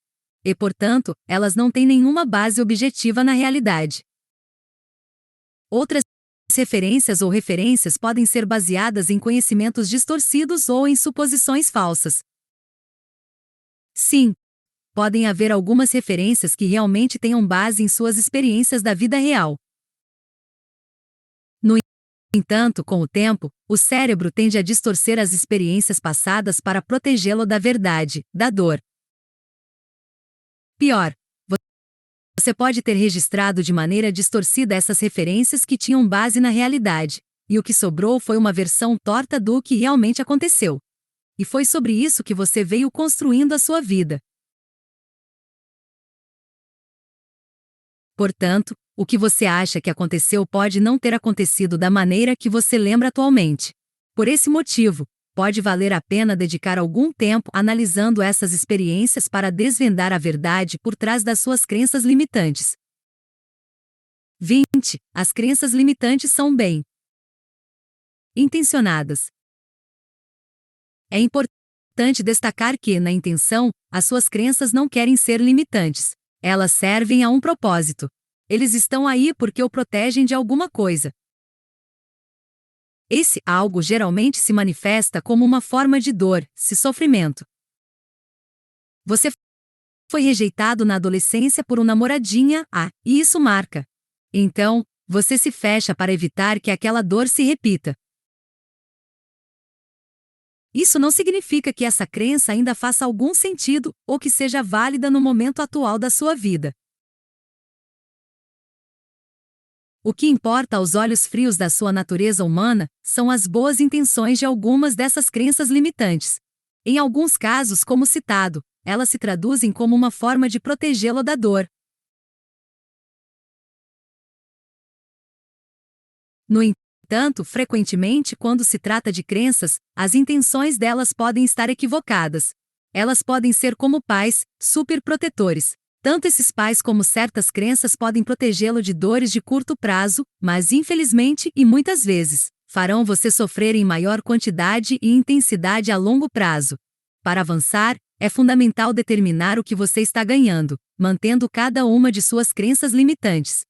E, portanto, elas não têm nenhuma base objetiva na realidade. Outras referências ou referências podem ser baseadas em conhecimentos distorcidos ou em suposições falsas. Sim, podem haver algumas referências que realmente tenham base em suas experiências da vida real. No entanto, com o tempo, o cérebro tende a distorcer as experiências passadas para protegê-lo da verdade, da dor. Pior, você pode ter registrado de maneira distorcida essas referências que tinham base na realidade, e o que sobrou foi uma versão torta do que realmente aconteceu. E foi sobre isso que você veio construindo a sua vida. Portanto, o que você acha que aconteceu pode não ter acontecido da maneira que você lembra atualmente. Por esse motivo, pode valer a pena dedicar algum tempo analisando essas experiências para desvendar a verdade por trás das suas crenças limitantes. 20. As crenças limitantes são bem intencionadas. É importante destacar que, na intenção, as suas crenças não querem ser limitantes. Elas servem a um propósito. Eles estão aí porque o protegem de alguma coisa. Esse algo geralmente se manifesta como uma forma de dor, sofrimento. Você foi rejeitado na adolescência por um namoradinha, e isso marca. Então, você se fecha para evitar que aquela dor se repita. Isso não significa que essa crença ainda faça algum sentido ou que seja válida no momento atual da sua vida. O que importa aos olhos frios da sua natureza humana são as boas intenções de algumas dessas crenças limitantes. Em alguns casos, como citado, elas se traduzem como uma forma de protegê-lo da dor. No entanto, frequentemente, quando se trata de crenças, as intenções delas podem estar equivocadas. Elas podem ser como pais, superprotetores. Tanto esses pais como certas crenças podem protegê-lo de dores de curto prazo, mas infelizmente, e muitas vezes, farão você sofrer em maior quantidade e intensidade a longo prazo. Para avançar, é fundamental determinar o que você está ganhando, mantendo cada uma de suas crenças limitantes.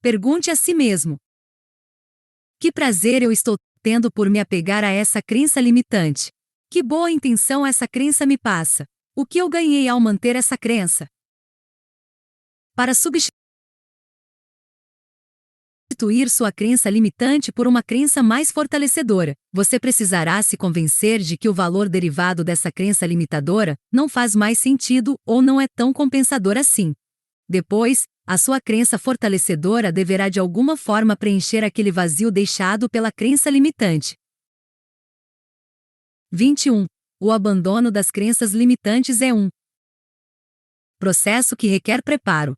Pergunte a si mesmo: que prazer eu estou tendo por me apegar a essa crença limitante? Que boa intenção essa crença me passa? O que eu ganhei ao manter essa crença? Para substituir sua crença limitante por uma crença mais fortalecedora, você precisará se convencer de que o valor derivado dessa crença limitadora não faz mais sentido ou não é tão compensador assim. Depois, a sua crença fortalecedora deverá de alguma forma preencher aquele vazio deixado pela crença limitante. 21. O abandono das crenças limitantes é um processo que requer preparo.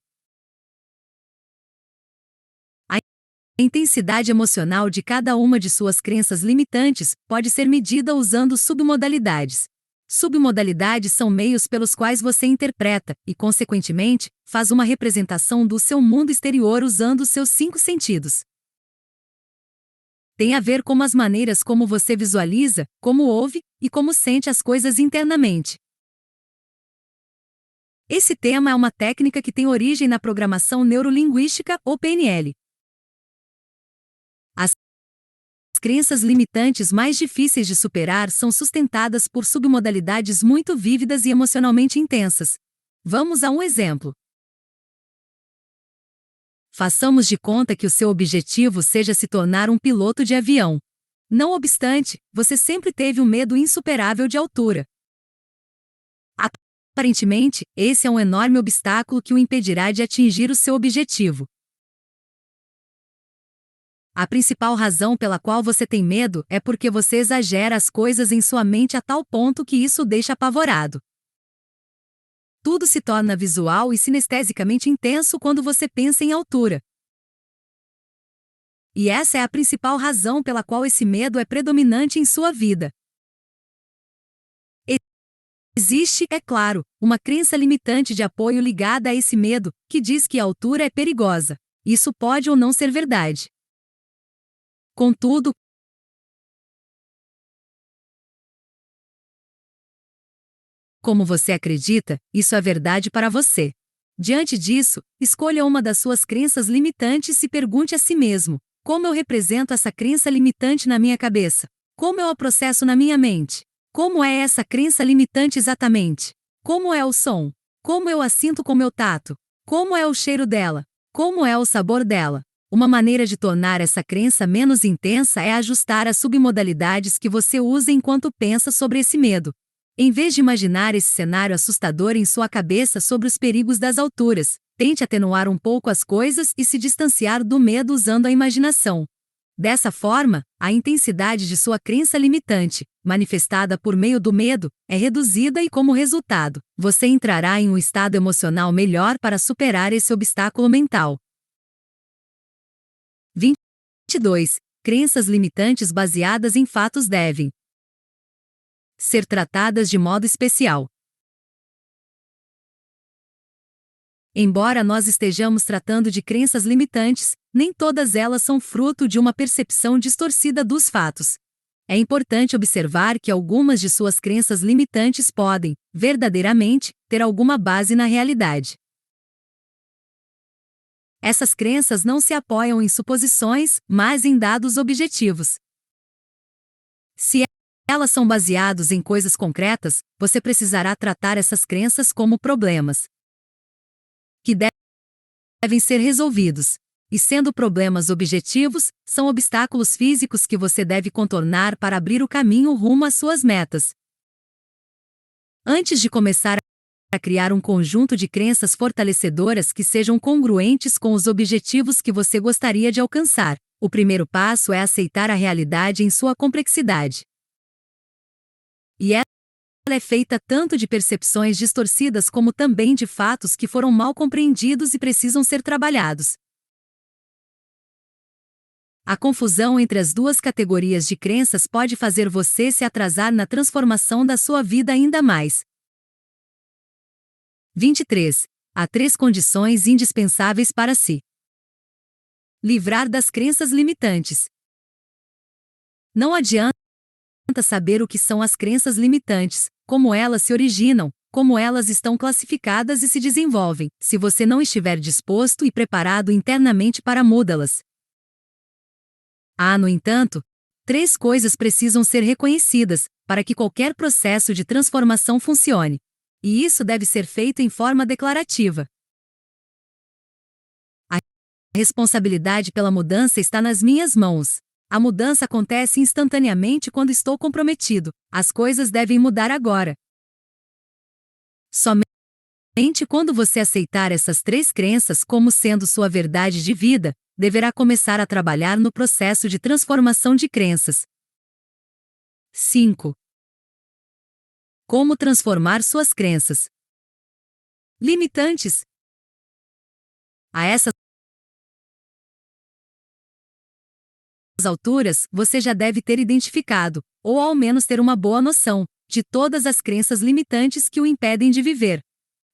A intensidade emocional de cada uma de suas crenças limitantes pode ser medida usando submodalidades. Submodalidades são meios pelos quais você interpreta e, consequentemente, faz uma representação do seu mundo exterior usando seus 5 sentidos. Tem a ver com as maneiras como você visualiza, como ouve e como sente as coisas internamente. Esse tema é uma técnica que tem origem na programação neurolinguística ou PNL. As crenças limitantes mais difíceis de superar são sustentadas por submodalidades muito vívidas e emocionalmente intensas. Vamos a um exemplo. Façamos de conta que o seu objetivo seja se tornar um piloto de avião. Não obstante, você sempre teve um medo insuperável de altura. Aparentemente, esse é um enorme obstáculo que o impedirá de atingir o seu objetivo. A principal razão pela qual você tem medo é porque você exagera as coisas em sua mente a tal ponto que isso o deixa apavorado. Tudo se torna visual e sinestesicamente intenso quando você pensa em altura. E essa é a principal razão pela qual esse medo é predominante em sua vida. Existe, é claro, uma crença limitante de apoio ligada a esse medo, que diz que a altura é perigosa. Isso pode ou não ser verdade. Contudo, como você acredita, isso é verdade para você. Diante disso, escolha uma das suas crenças limitantes e pergunte a si mesmo: como eu represento essa crença limitante na minha cabeça? Como eu a processo na minha mente? Como é essa crença limitante exatamente? Como é o som? Como eu a sinto com meu tato? Como é o cheiro dela? Como é o sabor dela? Uma maneira de tornar essa crença menos intensa é ajustar as submodalidades que você usa enquanto pensa sobre esse medo. Em vez de imaginar esse cenário assustador em sua cabeça sobre os perigos das alturas, tente atenuar um pouco as coisas e se distanciar do medo usando a imaginação. Dessa forma, a intensidade de sua crença limitante, manifestada por meio do medo, é reduzida e, como resultado, você entrará em um estado emocional melhor para superar esse obstáculo mental. 22. Crenças limitantes baseadas em fatos devem ser tratadas de modo especial. Embora nós estejamos tratando de crenças limitantes, nem todas elas são fruto de uma percepção distorcida dos fatos. É importante observar que algumas de suas crenças limitantes podem, verdadeiramente, ter alguma base na realidade. Essas crenças não se apoiam em suposições, mas em dados objetivos. Se elas são baseadas em coisas concretas, você precisará tratar essas crenças como problemas que devem ser resolvidos. E sendo problemas objetivos, são obstáculos físicos que você deve contornar para abrir o caminho rumo às suas metas. Antes de começar a criar um conjunto de crenças fortalecedoras que sejam congruentes com os objetivos que você gostaria de alcançar, o primeiro passo é aceitar a realidade em sua complexidade. E ela é feita tanto de percepções distorcidas como também de fatos que foram mal compreendidos e precisam ser trabalhados. A confusão entre as duas categorias de crenças pode fazer você se atrasar na transformação da sua vida ainda mais. 23. Há 3 condições indispensáveis para se livrar das crenças limitantes. Não adianta saber o que são as crenças limitantes, como elas se originam, como elas estão classificadas e se desenvolvem, se você não estiver disposto e preparado internamente para mudá-las. Há, no entanto, 3 coisas precisam ser reconhecidas para que qualquer processo de transformação funcione. E isso deve ser feito em forma declarativa. A responsabilidade pela mudança está nas minhas mãos. A mudança acontece instantaneamente quando estou comprometido. As coisas devem mudar agora. Somente quando você aceitar essas 3 crenças como sendo sua verdade de vida, deverá começar a trabalhar no processo de transformação de crenças. 5. Como transformar suas crenças limitantes? A essas alturas, você já deve ter identificado, ou ao menos ter uma boa noção, de todas as crenças limitantes que o impedem de viver.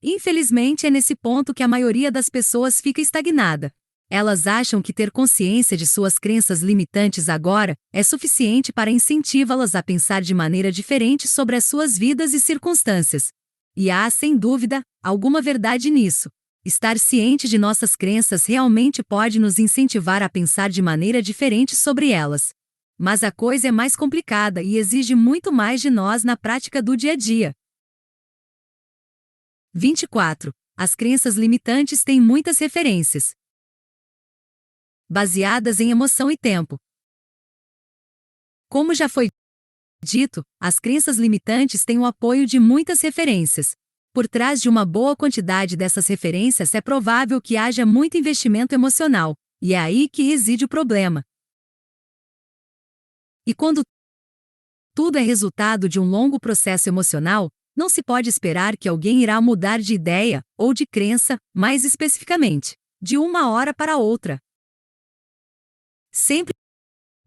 Infelizmente, é nesse ponto que a maioria das pessoas fica estagnada. Elas acham que ter consciência de suas crenças limitantes agora é suficiente para incentivá-las a pensar de maneira diferente sobre as suas vidas e circunstâncias. E há, sem dúvida, alguma verdade nisso. Estar ciente de nossas crenças realmente pode nos incentivar a pensar de maneira diferente sobre elas. Mas a coisa é mais complicada e exige muito mais de nós na prática do dia a dia. 24. As crenças limitantes têm muitas referências baseadas em emoção e tempo. Como já foi dito, as crenças limitantes têm o apoio de muitas referências. Por trás de uma boa quantidade dessas referências é provável que haja muito investimento emocional, e é aí que reside o problema. E quando tudo é resultado de um longo processo emocional, não se pode esperar que alguém irá mudar de ideia, ou de crença, mais especificamente, de uma hora para outra. Sempre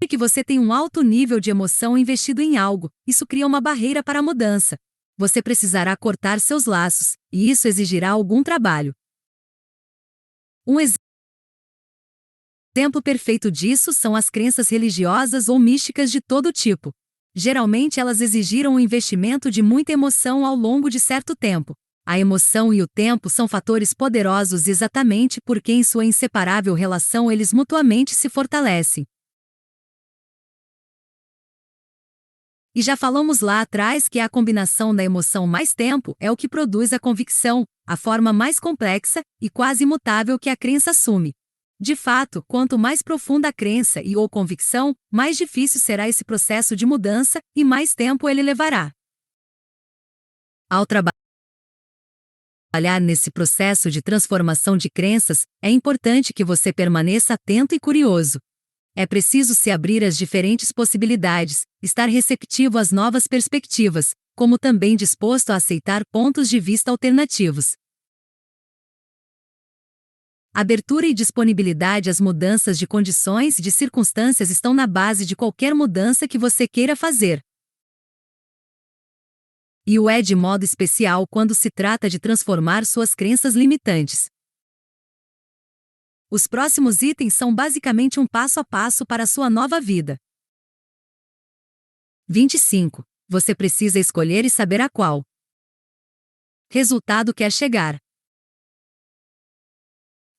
que você tem um alto nível de emoção investido em algo, isso cria uma barreira para a mudança. Você precisará cortar seus laços, e isso exigirá algum trabalho. Um exemplo perfeito disso são as crenças religiosas ou místicas de todo tipo. Geralmente elas exigiram um investimento de muita emoção ao longo de certo tempo. A emoção e o tempo são fatores poderosos exatamente porque em sua inseparável relação eles mutuamente se fortalecem. E já falamos lá atrás que a combinação da emoção mais tempo é o que produz a convicção, a forma mais complexa e quase imutável que a crença assume. De fato, quanto mais profunda a crença e ou convicção, mais difícil será esse processo de mudança e mais tempo ele levará. Ao trabalhar nesse processo de transformação de crenças, é importante que você permaneça atento e curioso. É preciso se abrir às diferentes possibilidades, estar receptivo às novas perspectivas, como também disposto a aceitar pontos de vista alternativos. Abertura e disponibilidade às mudanças de condições e de circunstâncias estão na base de qualquer mudança que você queira fazer. E o é de modo especial quando se trata de transformar suas crenças limitantes. Os próximos itens são basicamente um passo a passo para a sua nova vida. 25. Você precisa escolher e saber a qual resultado quer chegar.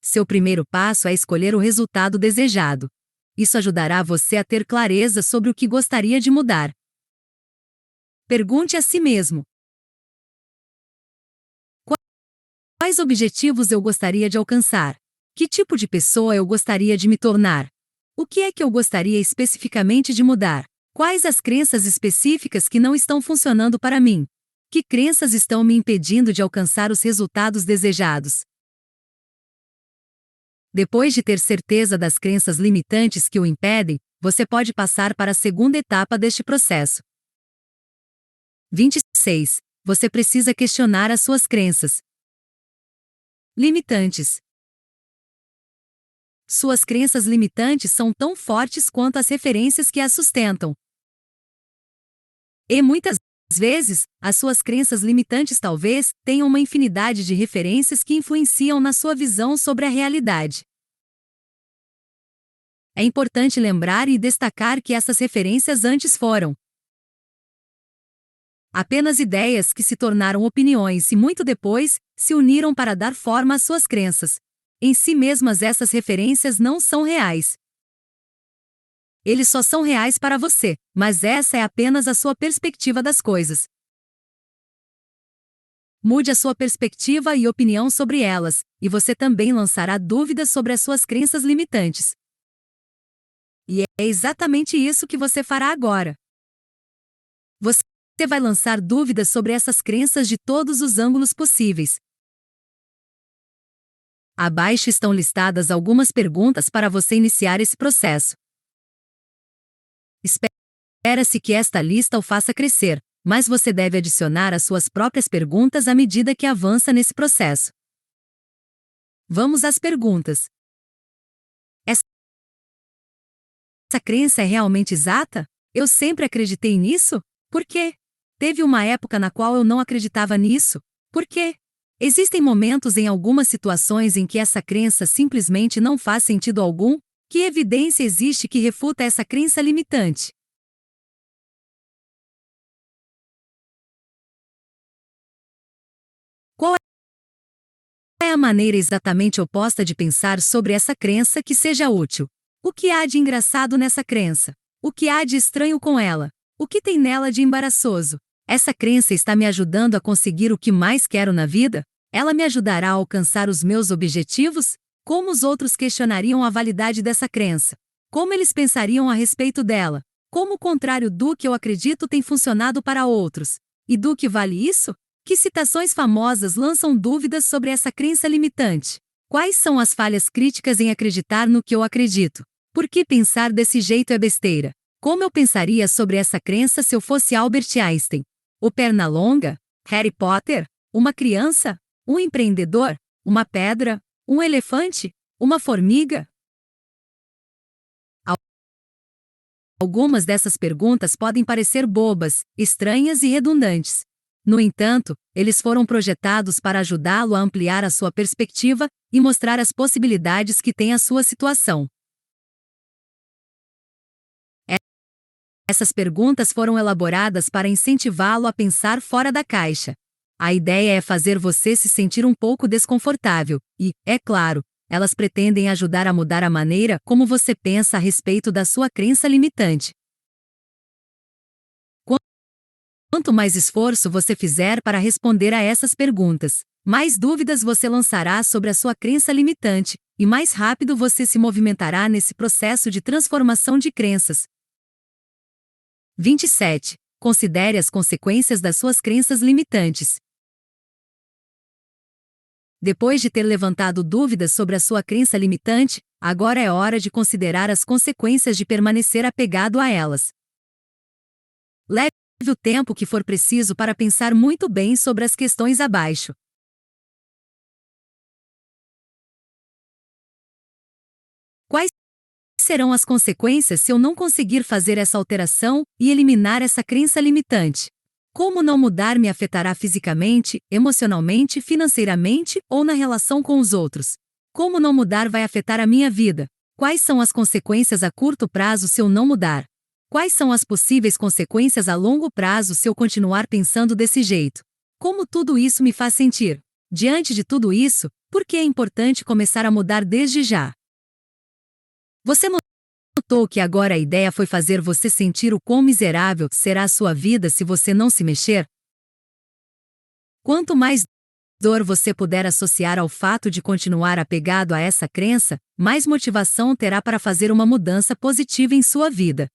Seu primeiro passo é escolher o resultado desejado. Isso ajudará você a ter clareza sobre o que gostaria de mudar. Pergunte a si mesmo: quais objetivos eu gostaria de alcançar? Que tipo de pessoa eu gostaria de me tornar? O que é que eu gostaria especificamente de mudar? Quais as crenças específicas que não estão funcionando para mim? Que crenças estão me impedindo de alcançar os resultados desejados? Depois de ter certeza das crenças limitantes que o impedem, você pode passar para a segunda etapa deste processo. 26. Você precisa questionar as suas crenças limitantes. Suas crenças limitantes são tão fortes quanto as referências que as sustentam. E muitas vezes, as suas crenças limitantes talvez tenham uma infinidade de referências que influenciam na sua visão sobre a realidade. É importante lembrar e destacar que essas referências antes foram apenas ideias que se tornaram opiniões e muito depois se uniram para dar forma às suas crenças. Em si mesmas essas referências não são reais. Eles só são reais para você, mas essa é apenas a sua perspectiva das coisas. Mude a sua perspectiva e opinião sobre elas, e você também lançará dúvidas sobre as suas crenças limitantes. E é exatamente isso que você fará agora. Você vai lançar dúvidas sobre essas crenças de todos os ângulos possíveis. Abaixo estão listadas algumas perguntas para você iniciar esse processo. Espera-se que esta lista o faça crescer, mas você deve adicionar as suas próprias perguntas à medida que avança nesse processo. Vamos às perguntas. Essa crença é realmente exata? Eu sempre acreditei nisso? Por quê? Teve uma época na qual eu não acreditava nisso. Por quê? Existem momentos em algumas situações em que essa crença simplesmente não faz sentido algum? Que evidência existe que refuta essa crença limitante? Qual é a maneira exatamente oposta de pensar sobre essa crença que seja útil? O que há de engraçado nessa crença? O que há de estranho com ela? O que tem nela de embaraçoso? Essa crença está me ajudando a conseguir o que mais quero na vida? Ela me ajudará a alcançar os meus objetivos? Como os outros questionariam a validade dessa crença? Como eles pensariam a respeito dela? Como o contrário do que eu acredito tem funcionado para outros? E do que vale isso? Que citações famosas lançam dúvidas sobre essa crença limitante? Quais são as falhas críticas em acreditar no que eu acredito? Por que pensar desse jeito é besteira? Como eu pensaria sobre essa crença se eu fosse Albert Einstein? O Pernalonga? Harry Potter? Uma criança? Um empreendedor? Uma pedra? Um elefante? Uma formiga? Algumas dessas perguntas podem parecer bobas, estranhas e redundantes. No entanto, eles foram projetados para ajudá-lo a ampliar a sua perspectiva e mostrar as possibilidades que tem a sua situação. Essas perguntas foram elaboradas para incentivá-lo a pensar fora da caixa. A ideia é fazer você se sentir um pouco desconfortável e, é claro, elas pretendem ajudar a mudar a maneira como você pensa a respeito da sua crença limitante. Quanto mais esforço você fizer para responder a essas perguntas, mais dúvidas você lançará sobre a sua crença limitante, e mais rápido você se movimentará nesse processo de transformação de crenças. 27. Considere as consequências das suas crenças limitantes. Depois de ter levantado dúvidas sobre a sua crença limitante, agora é hora de considerar as consequências de permanecer apegado a elas. Leve o tempo que for preciso para pensar muito bem sobre as questões abaixo. Quais serão as consequências se eu não conseguir fazer essa alteração e eliminar essa crença limitante? Como não mudar me afetará fisicamente, emocionalmente, financeiramente ou na relação com os outros? Como não mudar vai afetar a minha vida? Quais são as consequências a curto prazo se eu não mudar? Quais são as possíveis consequências a longo prazo se eu continuar pensando desse jeito? Como tudo isso me faz sentir? Diante de tudo isso, por que é importante começar a mudar desde já? Você notou que agora a ideia foi fazer você sentir o quão miserável será a sua vida se você não se mexer? Quanto mais dor você puder associar ao fato de continuar apegado a essa crença, mais motivação terá para fazer uma mudança positiva em sua vida.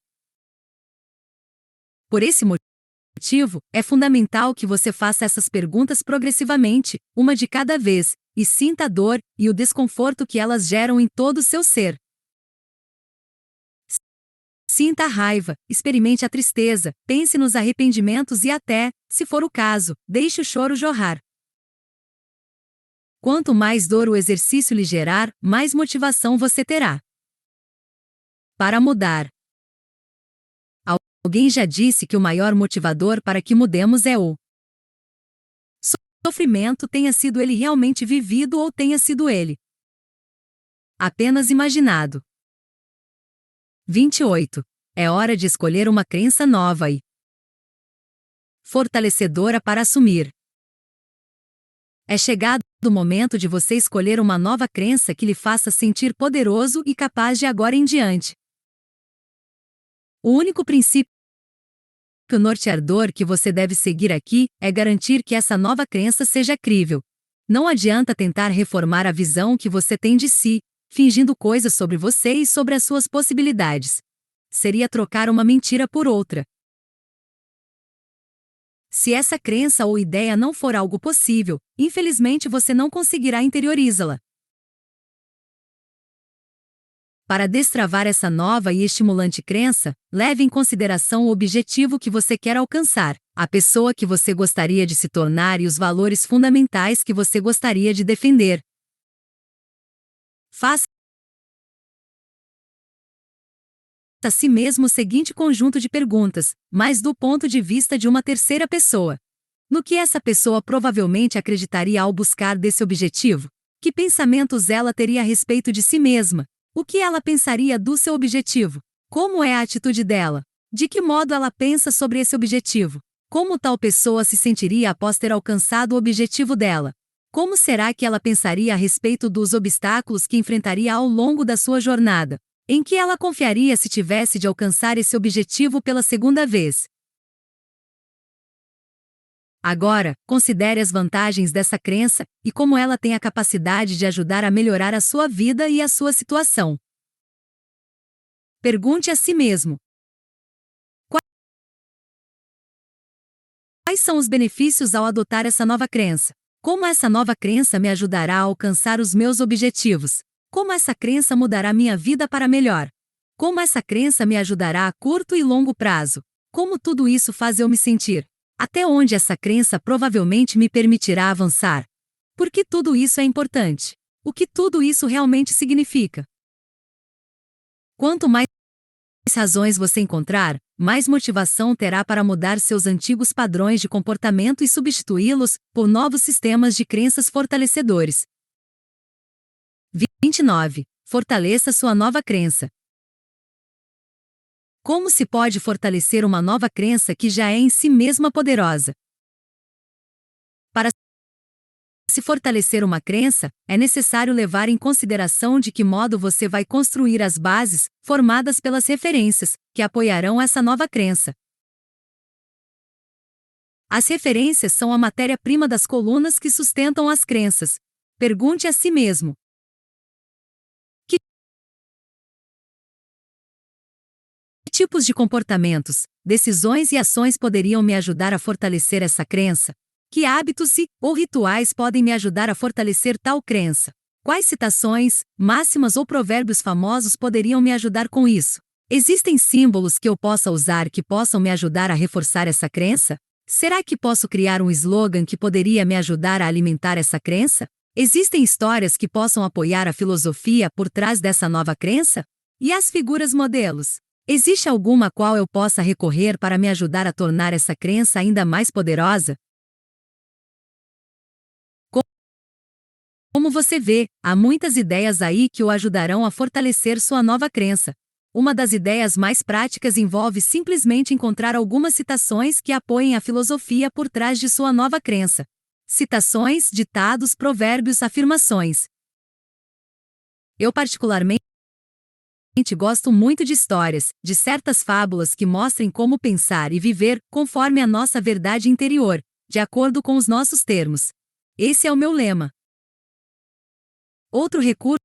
Por esse motivo, é fundamental que você faça essas perguntas progressivamente, uma de cada vez, e sinta a dor e o desconforto que elas geram em todo o seu ser. Sinta a raiva, experimente a tristeza, pense nos arrependimentos e até, se for o caso, deixe o choro jorrar. Quanto mais dor o exercício lhe gerar, mais motivação você terá para mudar. Alguém já disse que o maior motivador para que mudemos é o sofrimento, tenha sido ele realmente vivido ou tenha sido ele apenas imaginado. 28. É hora de escolher uma crença nova e fortalecedora para assumir. É chegado o momento de você escolher uma nova crença que lhe faça sentir poderoso e capaz de agora em diante. O único princípio norteador que você deve seguir aqui é garantir que essa nova crença seja crível. Não adianta tentar reformar a visão que você tem de si, fingindo coisas sobre você e sobre as suas possibilidades. Seria trocar uma mentira por outra. Se essa crença ou ideia não for algo possível, infelizmente você não conseguirá interiorizá-la. Para destravar essa nova e estimulante crença, leve em consideração o objetivo que você quer alcançar, a pessoa que você gostaria de se tornar e os valores fundamentais que você gostaria de defender. Faça a si mesmo o seguinte conjunto de perguntas, mas do ponto de vista de uma terceira pessoa. No que essa pessoa provavelmente acreditaria ao buscar desse objetivo? Que pensamentos ela teria a respeito de si mesma? O que ela pensaria do seu objetivo? Como é a atitude dela? De que modo ela pensa sobre esse objetivo? Como tal pessoa se sentiria após ter alcançado o objetivo dela? Como será que ela pensaria a respeito dos obstáculos que enfrentaria ao longo da sua jornada? Em que ela confiaria se tivesse de alcançar esse objetivo pela segunda vez? Agora, considere as vantagens dessa crença e como ela tem a capacidade de ajudar a melhorar a sua vida e a sua situação. Pergunte a si mesmo: quais são os benefícios ao adotar essa nova crença? Como essa nova crença me ajudará a alcançar os meus objetivos? Como essa crença mudará minha vida para melhor? Como essa crença me ajudará a curto e longo prazo? Como tudo isso faz eu me sentir? Até onde essa crença provavelmente me permitirá avançar? Por que tudo isso é importante? O que tudo isso realmente significa? Quanto mais razões você encontrar, mais motivação terá para mudar seus antigos padrões de comportamento e substituí-los por novos sistemas de crenças fortalecedores. 29. Fortaleça sua nova crença. Como se pode fortalecer uma nova crença que já é em si mesma poderosa? Para se fortalecer uma crença, é necessário levar em consideração de que modo você vai construir as bases, formadas pelas referências, que apoiarão essa nova crença. As referências são a matéria-prima das colunas que sustentam as crenças. Pergunte a si mesmo: que tipos de comportamentos, decisões e ações poderiam me ajudar a fortalecer essa crença? Que hábitos ou rituais podem me ajudar a fortalecer tal crença? Quais citações, máximas ou provérbios famosos poderiam me ajudar com isso? Existem símbolos que eu possa usar que possam me ajudar a reforçar essa crença? Será que posso criar um slogan que poderia me ajudar a alimentar essa crença? Existem histórias que possam apoiar a filosofia por trás dessa nova crença? E as figuras modelos? Existe alguma a qual eu possa recorrer para me ajudar a tornar essa crença ainda mais poderosa? Como você vê, há muitas ideias aí que o ajudarão a fortalecer sua nova crença. Uma das ideias mais práticas envolve simplesmente encontrar algumas citações que apoiem a filosofia por trás de sua nova crença. Citações, ditados, provérbios, afirmações. Eu particularmente gosto muito de histórias, de certas fábulas que mostrem como pensar e viver conforme a nossa verdade interior, de acordo com os nossos termos. Esse é o meu lema. Outro recurso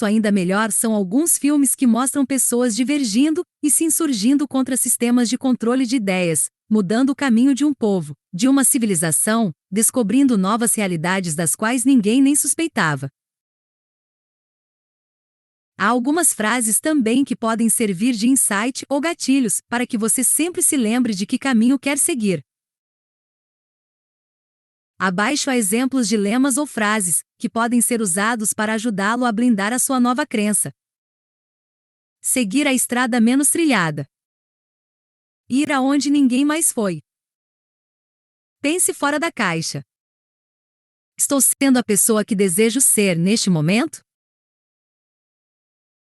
ainda melhor são alguns filmes que mostram pessoas divergindo e se insurgindo contra sistemas de controle de ideias, mudando o caminho de um povo, de uma civilização, descobrindo novas realidades das quais ninguém nem suspeitava. Há algumas frases também que podem servir de insight ou gatilhos para que você sempre se lembre de que caminho quer seguir. Abaixo há exemplos de lemas ou frases, que podem ser usados para ajudá-lo a blindar a sua nova crença. Seguir a estrada menos trilhada. Ir aonde ninguém mais foi. Pense fora da caixa. Estou sendo a pessoa que desejo ser neste momento?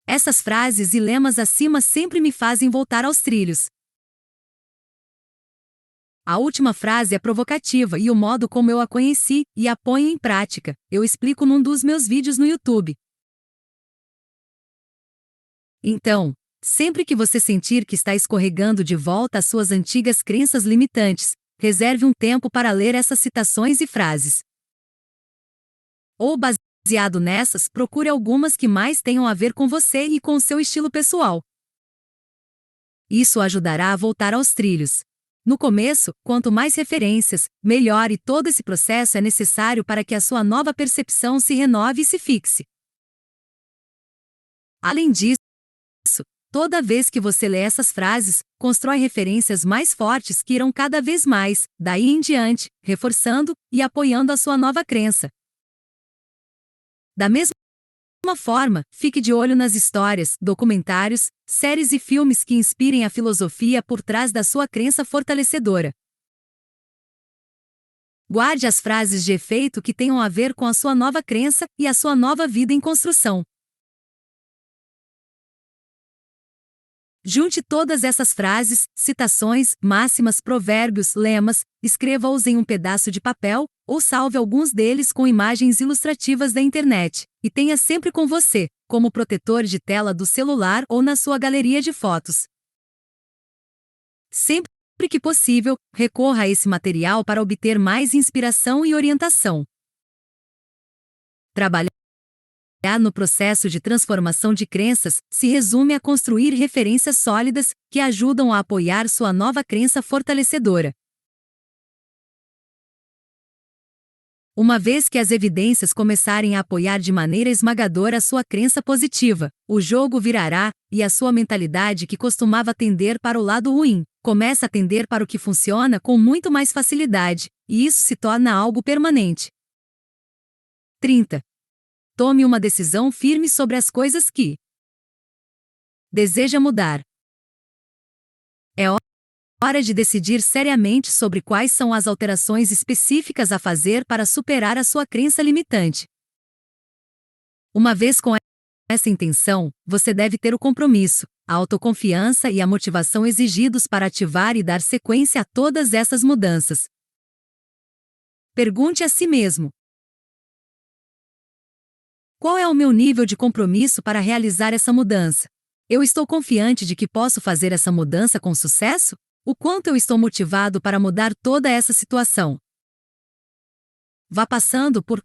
Essas frases e lemas acima sempre me fazem voltar aos trilhos. A última frase é provocativa e o modo como eu a conheci e a ponho em prática, eu explico num dos meus vídeos no YouTube. Então, sempre que você sentir que está escorregando de volta às suas antigas crenças limitantes, reserve um tempo para ler essas citações e frases. Ou baseado nessas, procure algumas que mais tenham a ver com você e com o seu estilo pessoal. Isso ajudará a voltar aos trilhos. No começo, quanto mais referências, melhor, e todo esse processo é necessário para que a sua nova percepção se renove e se fixe. Além disso, toda vez que você lê essas frases, constrói referências mais fortes que irão cada vez mais, daí em diante, reforçando e apoiando a sua nova crença. Da mesma forma, fique de olho nas histórias, documentários, séries e filmes que inspirem a filosofia por trás da sua crença fortalecedora. Guarde as frases de efeito que tenham a ver com a sua nova crença e a sua nova vida em construção. Junte todas essas frases, citações, máximas, provérbios, lemas, escreva-os em um pedaço de papel, ou salve alguns deles com imagens ilustrativas da internet, e tenha sempre com você, como protetor de tela do celular ou na sua galeria de fotos. Sempre que possível, recorra a esse material para obter mais inspiração e orientação. Trabalhar no processo de transformação de crenças se resume a construir referências sólidas que ajudam a apoiar sua nova crença fortalecedora. Uma vez que as evidências começarem a apoiar de maneira esmagadora a sua crença positiva, o jogo virará, e a sua mentalidade que costumava tender para o lado ruim, começa a tender para o que funciona com muito mais facilidade, e isso se torna algo permanente. 30. Tome uma decisão firme sobre as coisas que deseja mudar. É hora de decidir seriamente sobre quais são as alterações específicas a fazer para superar a sua crença limitante. Uma vez com essa intenção, você deve ter o compromisso, a autoconfiança e a motivação exigidos para ativar e dar sequência a todas essas mudanças. Pergunte a si mesmo: qual é o meu nível de compromisso para realizar essa mudança? Eu estou confiante de que posso fazer essa mudança com sucesso? O quanto eu estou motivado para mudar toda essa situação? Vá passando por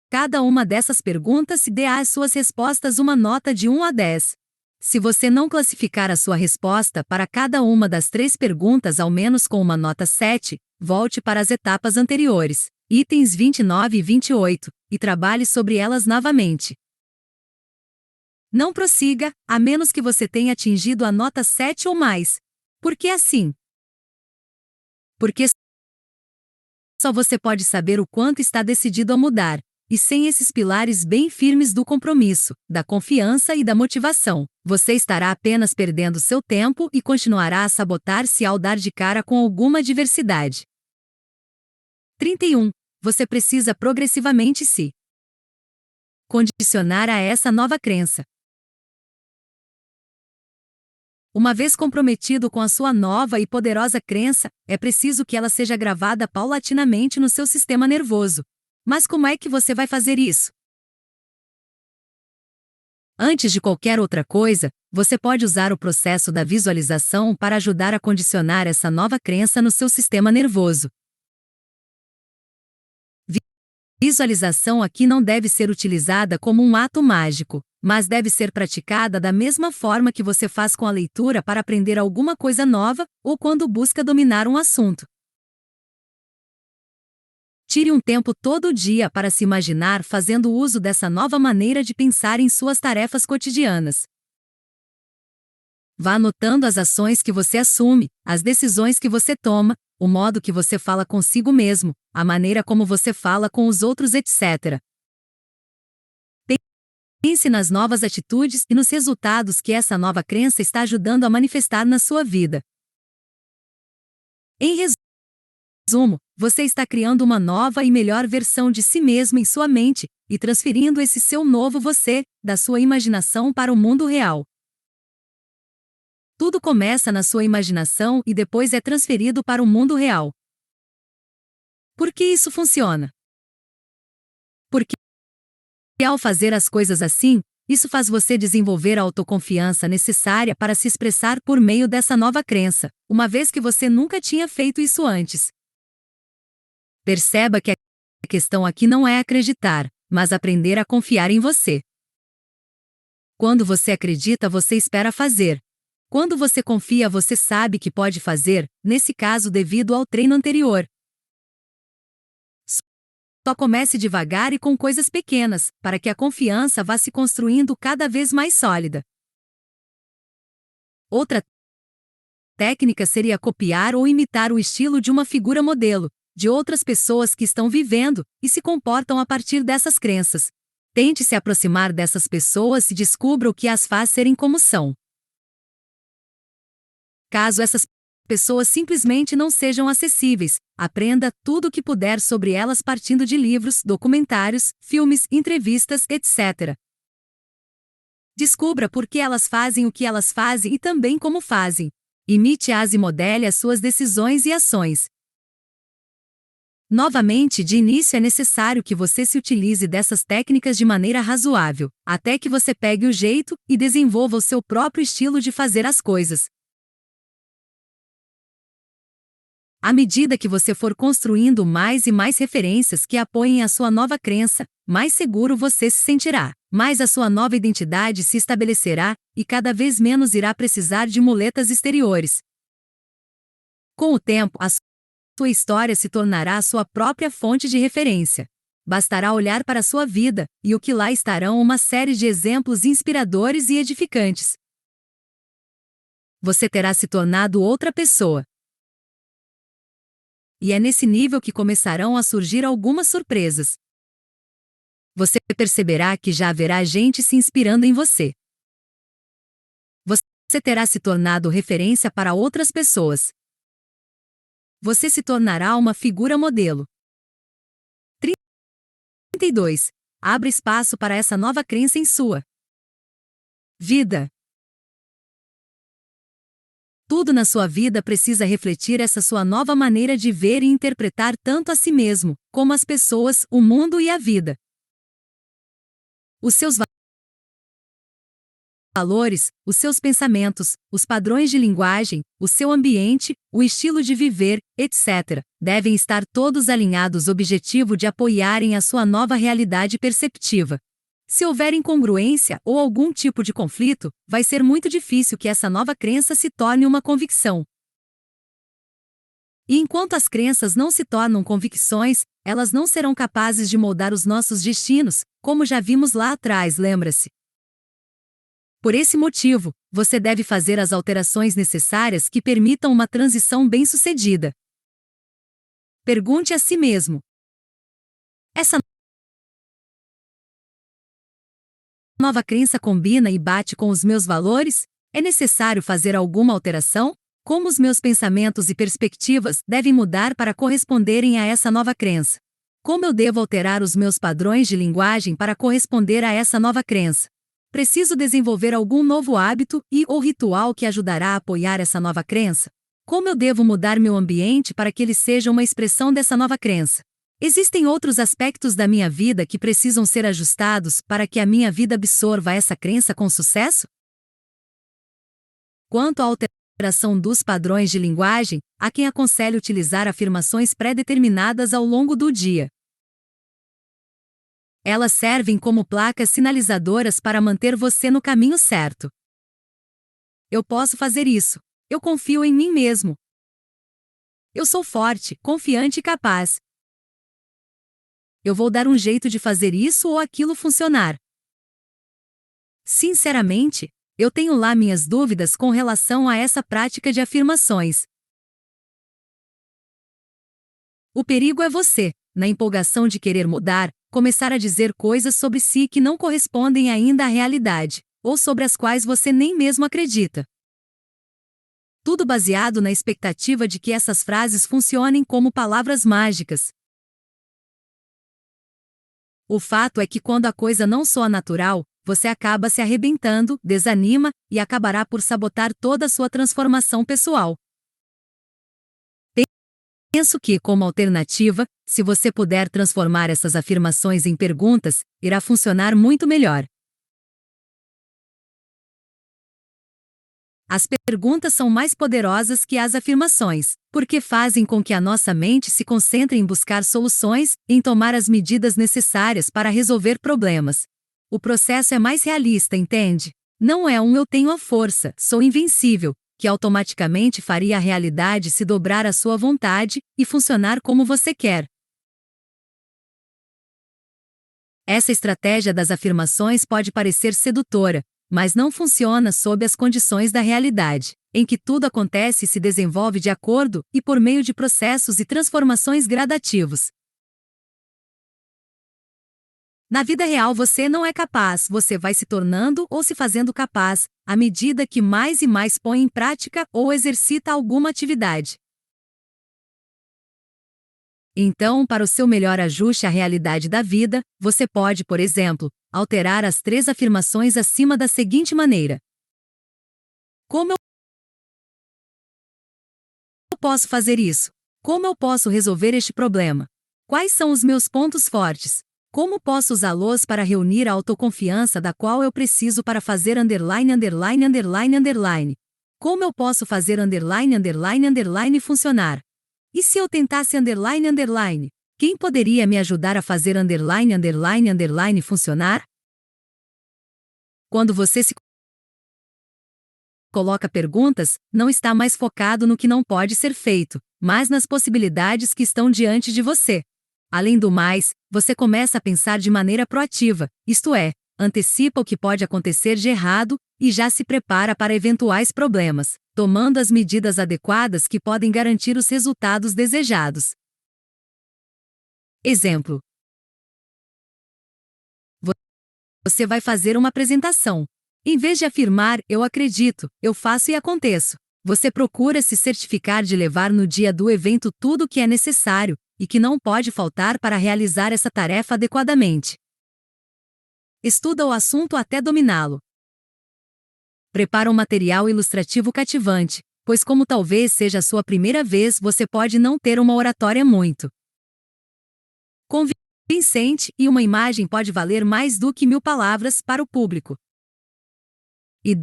cada uma dessas perguntas e dê às suas respostas uma nota de 1 a 10. Se você não classificar a sua resposta para cada uma das 3 perguntas ao menos com uma nota 7, volte para as etapas anteriores, itens 29 e 28, e trabalhe sobre elas novamente. Não prossiga, a menos que você tenha atingido a nota 7 ou mais. Por que assim? Porque só você pode saber o quanto está decidido a mudar, e sem esses pilares bem firmes do compromisso, da confiança e da motivação, você estará apenas perdendo seu tempo e continuará a sabotar-se ao dar de cara com alguma adversidade. 31. Você precisa progressivamente se condicionar a essa nova crença. Uma vez comprometido com a sua nova e poderosa crença, é preciso que ela seja gravada paulatinamente no seu sistema nervoso. Mas como é que você vai fazer isso? Antes de qualquer outra coisa, você pode usar o processo da visualização para ajudar a condicionar essa nova crença no seu sistema nervoso. Visualização aqui não deve ser utilizada como um ato mágico, mas deve ser praticada da mesma forma que você faz com a leitura para aprender alguma coisa nova, ou quando busca dominar um assunto. Tire um tempo todo dia para se imaginar fazendo uso dessa nova maneira de pensar em suas tarefas cotidianas. Vá anotando as ações que você assume, as decisões que você toma, o modo que você fala consigo mesmo, a maneira como você fala com os outros, etc. Pense nas novas atitudes e nos resultados que essa nova crença está ajudando a manifestar na sua vida. Em resumo, você está criando uma nova e melhor versão de si mesmo em sua mente, e transferindo esse seu novo você, da sua imaginação para o mundo real. Tudo começa na sua imaginação e depois é transferido para o mundo real. Por que isso funciona? Porque ao fazer as coisas assim, isso faz você desenvolver a autoconfiança necessária para se expressar por meio dessa nova crença, uma vez que você nunca tinha feito isso antes. Perceba que a questão aqui não é acreditar, mas aprender a confiar em você. Quando você acredita, você espera fazer. Quando você confia, você sabe que pode fazer, nesse caso devido ao treino anterior. Só comece devagar e com coisas pequenas, para que a confiança vá se construindo cada vez mais sólida. Outra técnica seria copiar ou imitar o estilo de uma figura modelo, de outras pessoas que estão vivendo e se comportam a partir dessas crenças. Tente se aproximar dessas pessoas e descubra o que as faz serem como são. Caso essas pessoas simplesmente não sejam acessíveis, aprenda tudo o que puder sobre elas partindo de livros, documentários, filmes, entrevistas, etc. Descubra por que elas fazem o que elas fazem e também como fazem. Imite-as e modele as suas decisões e ações. Novamente, de início é necessário que você se utilize dessas técnicas de maneira razoável, até que você pegue o jeito e desenvolva o seu próprio estilo de fazer as coisas. À medida que você for construindo mais e mais referências que apoiem a sua nova crença, mais seguro você se sentirá, mais a sua nova identidade se estabelecerá, e cada vez menos irá precisar de muletas exteriores. Com o tempo, a sua história se tornará a sua própria fonte de referência. Bastará olhar para a sua vida, e o que lá estarão uma série de exemplos inspiradores e edificantes. Você terá se tornado outra pessoa. E é nesse nível que começarão a surgir algumas surpresas. Você perceberá que já haverá gente se inspirando em você. Você terá se tornado referência para outras pessoas. Você se tornará uma figura modelo. 32. Abra espaço para essa nova crença em sua vida. Tudo na sua vida precisa refletir essa sua nova maneira de ver e interpretar tanto a si mesmo, como as pessoas, o mundo e a vida. Os seus valores, os seus pensamentos, os padrões de linguagem, o seu ambiente, o estilo de viver, etc., devem estar todos alinhados objetivo de apoiarem a sua nova realidade perceptiva. Se houver incongruência ou algum tipo de conflito, vai ser muito difícil que essa nova crença se torne uma convicção. E enquanto as crenças não se tornam convicções, elas não serão capazes de moldar os nossos destinos, como já vimos lá atrás, lembra-se? Por esse motivo, você deve fazer as alterações necessárias que permitam uma transição bem-sucedida. Pergunte a si mesmo: essa nova crença combina e bate com os meus valores? É necessário fazer alguma alteração? Como os meus pensamentos e perspectivas devem mudar para corresponderem a essa nova crença? Como eu devo alterar os meus padrões de linguagem para corresponder a essa nova crença? Preciso desenvolver algum novo hábito ou ritual que ajudará a apoiar essa nova crença? Como eu devo mudar meu ambiente para que ele seja uma expressão dessa nova crença? Existem outros aspectos da minha vida que precisam ser ajustados para que a minha vida absorva essa crença com sucesso? Quanto à alteração dos padrões de linguagem, há quem aconselhe utilizar afirmações pré-determinadas ao longo do dia. Elas servem como placas sinalizadoras para manter você no caminho certo. Eu posso fazer isso. Eu confio em mim mesmo. Eu sou forte, confiante e capaz. Eu vou dar um jeito de fazer isso ou aquilo funcionar. Sinceramente, eu tenho lá minhas dúvidas com relação a essa prática de afirmações. O perigo é você, na empolgação de querer mudar, começar a dizer coisas sobre si que não correspondem ainda à realidade, ou sobre as quais você nem mesmo acredita. Tudo baseado na expectativa de que essas frases funcionem como palavras mágicas. O fato é que quando a coisa não soa natural, você acaba se arrebentando, desanima e acabará por sabotar toda a sua transformação pessoal. Penso que, como alternativa, se você puder transformar essas afirmações em perguntas, irá funcionar muito melhor. As perguntas são mais poderosas que as afirmações, porque fazem com que a nossa mente se concentre em buscar soluções, em tomar as medidas necessárias para resolver problemas. O processo é mais realista, entende? Não é um "eu tenho a força, sou invencível", que automaticamente faria a realidade se dobrar à sua vontade e funcionar como você quer. Essa estratégia das afirmações pode parecer sedutora, mas não funciona sob as condições da realidade, em que tudo acontece e se desenvolve de acordo e por meio de processos e transformações gradativos. Na vida real você não é capaz, você vai se tornando ou se fazendo capaz, à medida que mais e mais põe em prática ou exercita alguma atividade. Então, para o seu melhor ajuste à realidade da vida, você pode, por exemplo, alterar as 3 afirmações acima da seguinte maneira: como eu posso fazer isso? Como eu posso resolver este problema? Quais são os meus pontos fortes? Como posso usá-los para reunir a autoconfiança da qual eu preciso para fazer underline, underline, underline, underline? Como eu posso fazer underline, underline, underline funcionar? E se eu tentasse underline, underline? Quem poderia me ajudar a fazer underline, underline, underline funcionar? Quando você se coloca perguntas, não está mais focado no que não pode ser feito, mas nas possibilidades que estão diante de você. Além do mais, você começa a pensar de maneira proativa, isto é, antecipa o que pode acontecer de errado e já se prepara para eventuais problemas, tomando as medidas adequadas que podem garantir os resultados desejados. Exemplo: você vai fazer uma apresentação. Em vez de afirmar "eu acredito, eu faço e aconteço", você procura se certificar de levar no dia do evento tudo o que é necessário e que não pode faltar para realizar essa tarefa adequadamente. Estuda o assunto até dominá-lo. Prepara um material ilustrativo cativante, pois como talvez seja a sua primeira vez, você pode não ter uma oratória muito convincente e uma imagem pode valer mais do que 1000 palavras para o público. E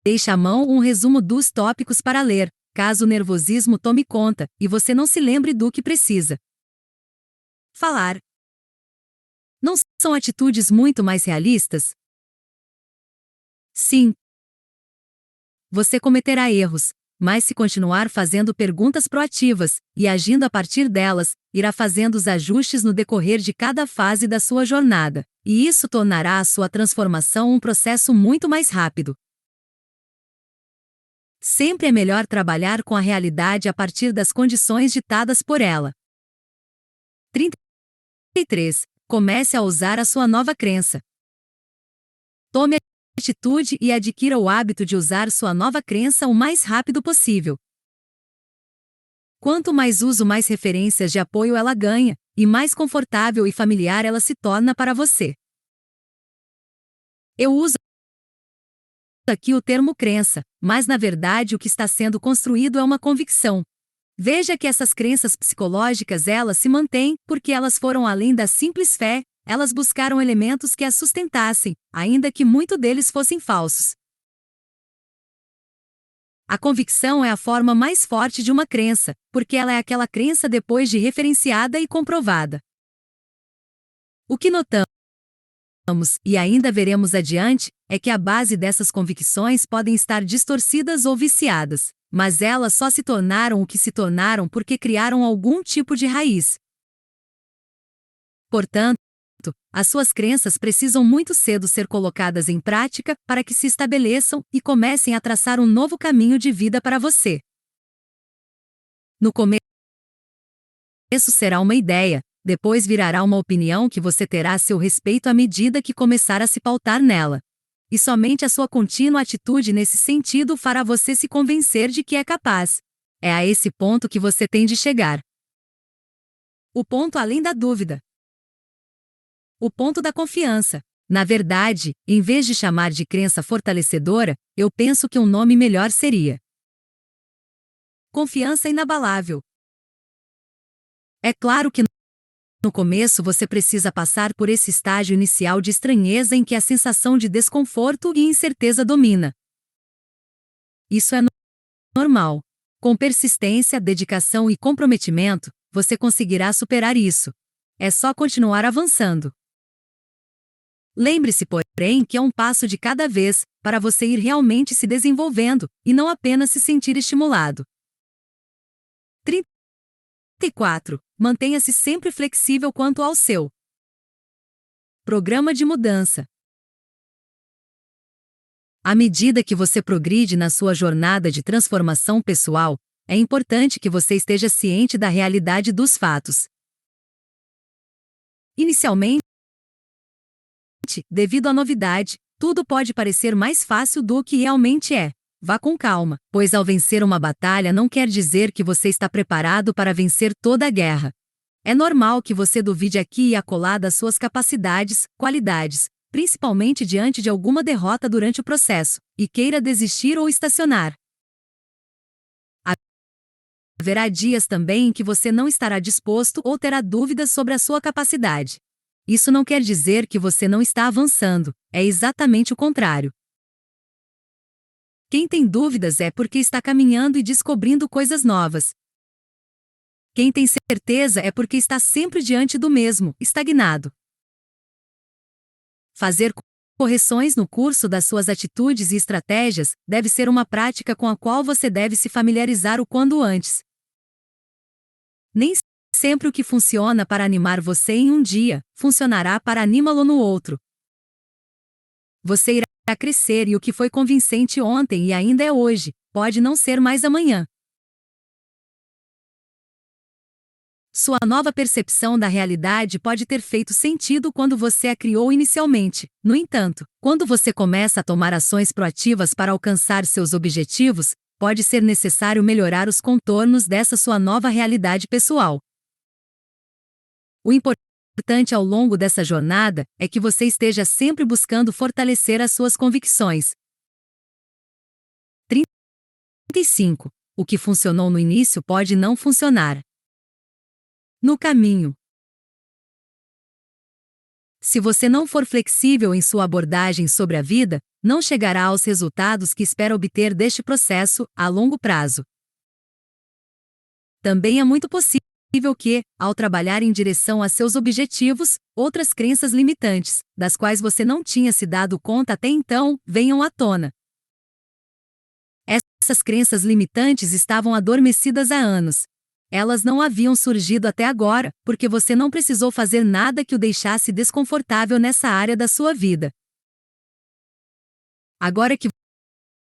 deixa à mão um resumo dos tópicos para ler, caso o nervosismo tome conta e você não se lembre do que precisa falar. Não são atitudes muito mais realistas? Sim. Você cometerá erros, mas se continuar fazendo perguntas proativas e agindo a partir delas, irá fazendo os ajustes no decorrer de cada fase da sua jornada, e isso tornará a sua transformação um processo muito mais rápido. Sempre é melhor trabalhar com a realidade a partir das condições ditadas por ela. 33. Comece a usar a sua nova crença. Tome atitude e adquira o hábito de usar sua nova crença o mais rápido possível. Quanto mais uso, mais referências de apoio ela ganha, e mais confortável e familiar ela se torna para você. Eu uso aqui o termo crença, mas na verdade o que está sendo construído é uma convicção. Veja que essas crenças psicológicas elas se mantêm porque elas foram além da simples fé, elas buscaram elementos que as sustentassem, ainda que muito deles fossem falsos. A convicção é a forma mais forte de uma crença, porque ela é aquela crença depois de referenciada e comprovada. O que notamos, e ainda veremos adiante, é que a base dessas convicções podem estar distorcidas ou viciadas, mas elas só se tornaram o que se tornaram porque criaram algum tipo de raiz. Portanto, as suas crenças precisam muito cedo ser colocadas em prática para que se estabeleçam e comecem a traçar um novo caminho de vida para você. No começo será uma ideia, depois virará uma opinião que você terá a seu respeito à medida que começar a se pautar nela. E somente a sua contínua atitude nesse sentido fará você se convencer de que é capaz. É a esse ponto que você tem de chegar. O ponto além da dúvida. O ponto da confiança. Na verdade, em vez de chamar de crença fortalecedora, eu penso que um nome melhor seria confiança inabalável. É claro que no começo você precisa passar por esse estágio inicial de estranheza em que a sensação de desconforto e incerteza domina. Isso é normal. Com persistência, dedicação e comprometimento, você conseguirá superar isso. É só continuar avançando. Lembre-se, porém, que é um passo de cada vez, para você ir realmente se desenvolvendo, e não apenas se sentir estimulado. 34. Mantenha-se sempre flexível quanto ao seu programa de mudança. À medida que você progride na sua jornada de transformação pessoal, é importante que você esteja ciente da realidade dos fatos. Inicialmente, devido à novidade, tudo pode parecer mais fácil do que realmente é. Vá com calma, pois ao vencer uma batalha não quer dizer que você está preparado para vencer toda a guerra. É normal que você duvide aqui e acolá das suas capacidades, qualidades, principalmente diante de alguma derrota durante o processo, e queira desistir ou estacionar. Haverá dias também em que você não estará disposto ou terá dúvidas sobre a sua capacidade. Isso não quer dizer que você não está avançando, é exatamente o contrário. Quem tem dúvidas é porque está caminhando e descobrindo coisas novas. Quem tem certeza é porque está sempre diante do mesmo, estagnado. Fazer correções no curso das suas atitudes e estratégias deve ser uma prática com a qual você deve se familiarizar o quanto antes. Nem sempre o que funciona para animar você em um dia, funcionará para animá-lo no outro. Você irá crescer e o que foi convincente ontem e ainda é hoje, pode não ser mais amanhã. Sua nova percepção da realidade pode ter feito sentido quando você a criou inicialmente. No entanto, quando você começa a tomar ações proativas para alcançar seus objetivos, pode ser necessário melhorar os contornos dessa sua nova realidade pessoal. O importante ao longo dessa jornada é que você esteja sempre buscando fortalecer as suas convicções. 35. O que funcionou no início pode não funcionar no caminho. Se você não for flexível em sua abordagem sobre a vida, não chegará aos resultados que espera obter deste processo a longo prazo. Também é muito possível que, ao trabalhar em direção a seus objetivos, outras crenças limitantes, das quais você não tinha se dado conta até então, venham à tona. Essas crenças limitantes estavam adormecidas há anos. Elas não haviam surgido até agora, porque você não precisou fazer nada que o deixasse desconfortável nessa área da sua vida. Agora que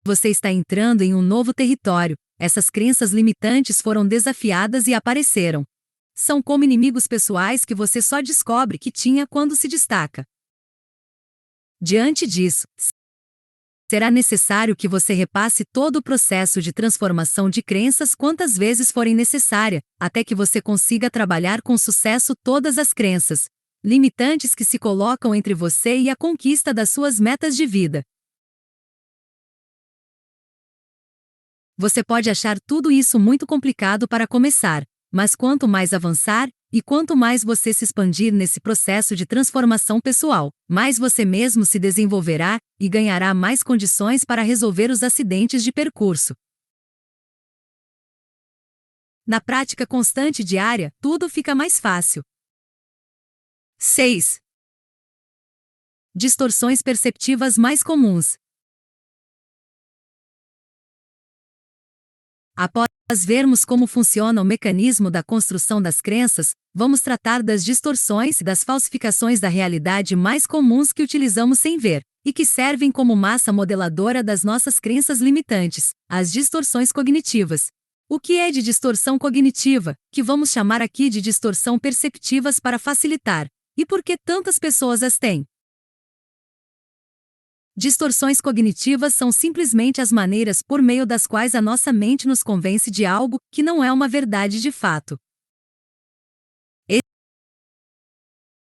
você está entrando em um novo território, essas crenças limitantes foram desafiadas e apareceram. São como inimigos pessoais que você só descobre que tinha quando se destaca. Diante disso, será necessário que você repasse todo o processo de transformação de crenças quantas vezes forem necessária, até que você consiga trabalhar com sucesso todas as crenças limitantes que se colocam entre você e a conquista das suas metas de vida. Você pode achar tudo isso muito complicado para começar, mas quanto mais avançar, e quanto mais você se expandir nesse processo de transformação pessoal, mais você mesmo se desenvolverá e ganhará mais condições para resolver os acidentes de percurso. Na prática constante diária, tudo fica mais fácil. 6. Distorções perceptivas mais comuns. Após vermos como funciona o mecanismo da construção das crenças, vamos tratar das distorções e das falsificações da realidade mais comuns que utilizamos sem ver, e que servem como massa modeladora das nossas crenças limitantes, as distorções cognitivas. O que é de distorção cognitiva, que vamos chamar aqui de distorção perceptivas para facilitar, e por que tantas pessoas as têm? Distorções cognitivas são simplesmente as maneiras por meio das quais a nossa mente nos convence de algo que não é uma verdade de fato.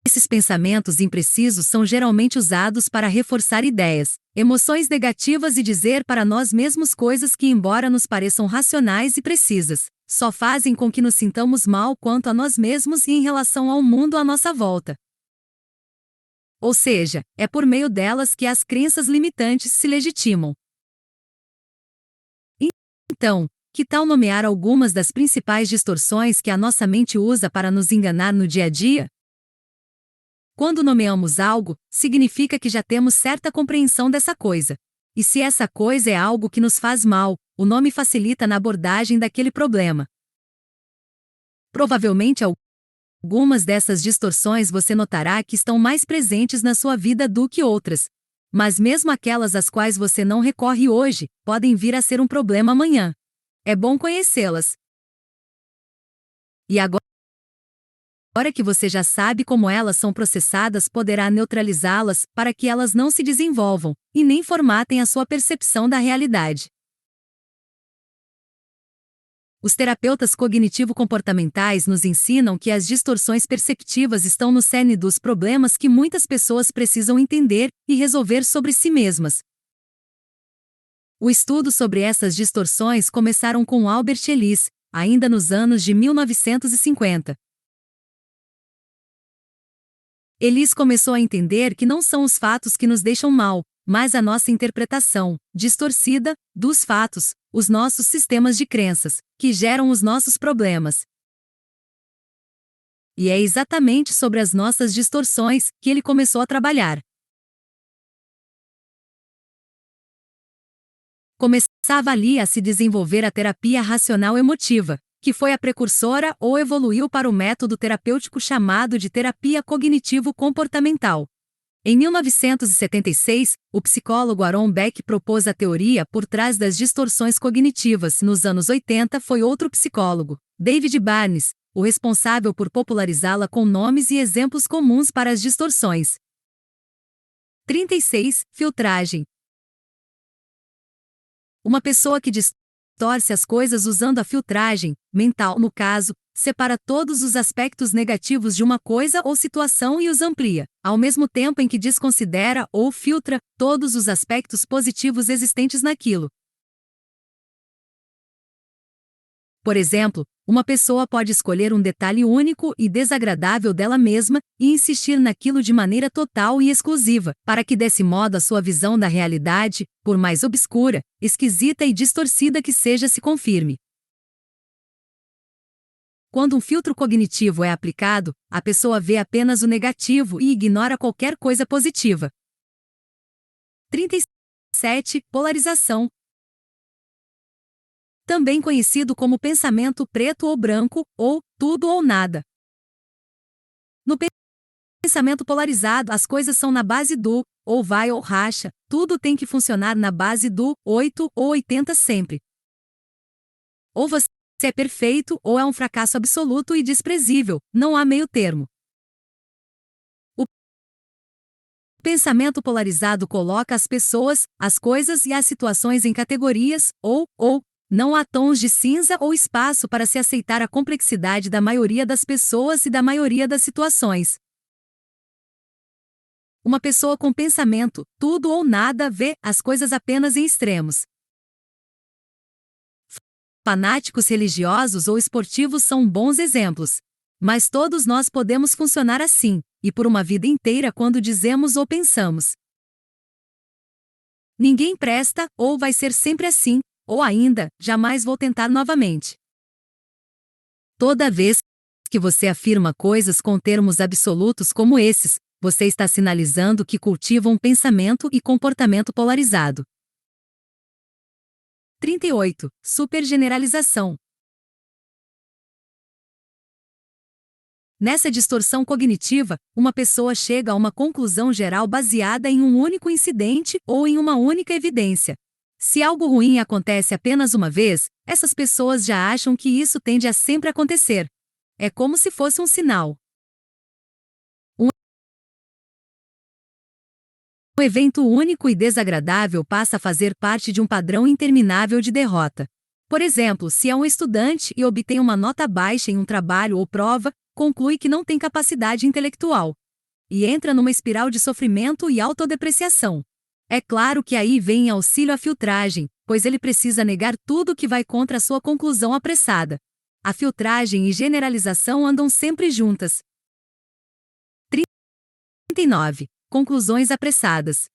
Esses pensamentos imprecisos são geralmente usados para reforçar ideias, emoções negativas e dizer para nós mesmos coisas que, embora nos pareçam racionais e precisas, só fazem com que nos sintamos mal quanto a nós mesmos e em relação ao mundo à nossa volta. Ou seja, é por meio delas que as crenças limitantes se legitimam. Então, que tal nomear algumas das principais distorções que a nossa mente usa para nos enganar no dia a dia? Quando nomeamos algo, significa que já temos certa compreensão dessa coisa. E se essa coisa é algo que nos faz mal, o nome facilita na abordagem daquele problema. Provavelmente algumas dessas distorções você notará que estão mais presentes na sua vida do que outras. Mas mesmo aquelas às quais você não recorre hoje, podem vir a ser um problema amanhã. É bom conhecê-las. E agora que você já sabe como elas são processadas, poderá neutralizá-las para que elas não se desenvolvam e nem formatem a sua percepção da realidade. Os terapeutas cognitivo-comportamentais nos ensinam que as distorções perceptivas estão no cerne dos problemas que muitas pessoas precisam entender e resolver sobre si mesmas. O estudo sobre essas distorções começaram com Albert Ellis, ainda nos anos de 1950. Ellis começou a entender que não são os fatos que nos deixam mal, mas a nossa interpretação, distorcida, dos fatos, os nossos sistemas de crenças, que geram os nossos problemas. E é exatamente sobre as nossas distorções que ele começou a trabalhar. Começava ali a se desenvolver a terapia racional emotiva, que foi a precursora ou evoluiu para o método terapêutico chamado de terapia cognitivo-comportamental. Em 1976, o psicólogo Aaron Beck propôs a teoria por trás das distorções cognitivas. Nos anos 80 foi outro psicólogo, David Barnes, o responsável por popularizá-la com nomes e exemplos comuns para as distorções. 36. Filtragem. Uma pessoa que distorce as coisas usando a filtragem mental, no caso, separa todos os aspectos negativos de uma coisa ou situação e os amplia, ao mesmo tempo em que desconsidera ou filtra todos os aspectos positivos existentes naquilo. Por exemplo, uma pessoa pode escolher um detalhe único e desagradável dela mesma e insistir naquilo de maneira total e exclusiva, para que desse modo a sua visão da realidade, por mais obscura, esquisita e distorcida que seja, se confirme. Quando um filtro cognitivo é aplicado, a pessoa vê apenas o negativo e ignora qualquer coisa positiva. 37. Polarização. Também conhecido como pensamento preto ou branco, ou tudo ou nada. No pensamento polarizado, as coisas são na base do, ou vai ou racha, tudo tem que funcionar na base do 8 ou 80 sempre. Ou você é perfeito ou é um fracasso absoluto e desprezível, não há meio termo. O pensamento polarizado coloca as pessoas, as coisas e as situações em categorias, ou, não há tons de cinza ou espaço para se aceitar a complexidade da maioria das pessoas e da maioria das situações. Uma pessoa com pensamento, tudo ou nada, vê as coisas apenas em extremos. Fanáticos religiosos ou esportivos são bons exemplos. Mas todos nós podemos funcionar assim, e por uma vida inteira quando dizemos ou pensamos: ninguém presta, ou vai ser sempre assim, ou ainda, jamais vou tentar novamente. Toda vez que você afirma coisas com termos absolutos como esses, você está sinalizando que cultiva um pensamento e comportamento polarizado. 38. Supergeneralização. Nessa distorção cognitiva, uma pessoa chega a uma conclusão geral baseada em um único incidente ou em uma única evidência. Se algo ruim acontece apenas uma vez, essas pessoas já acham que isso tende a sempre acontecer. É como se fosse um sinal. Um evento único e desagradável passa a fazer parte de um padrão interminável de derrota. Por exemplo, se é um estudante e obtém uma nota baixa em um trabalho ou prova, conclui que não tem capacidade intelectual. E entra numa espiral de sofrimento e autodepreciação. É claro que aí vem em auxílio a filtragem, pois ele precisa negar tudo que vai contra a sua conclusão apressada. A filtragem e generalização andam sempre juntas. 39. Conclusões apressadas.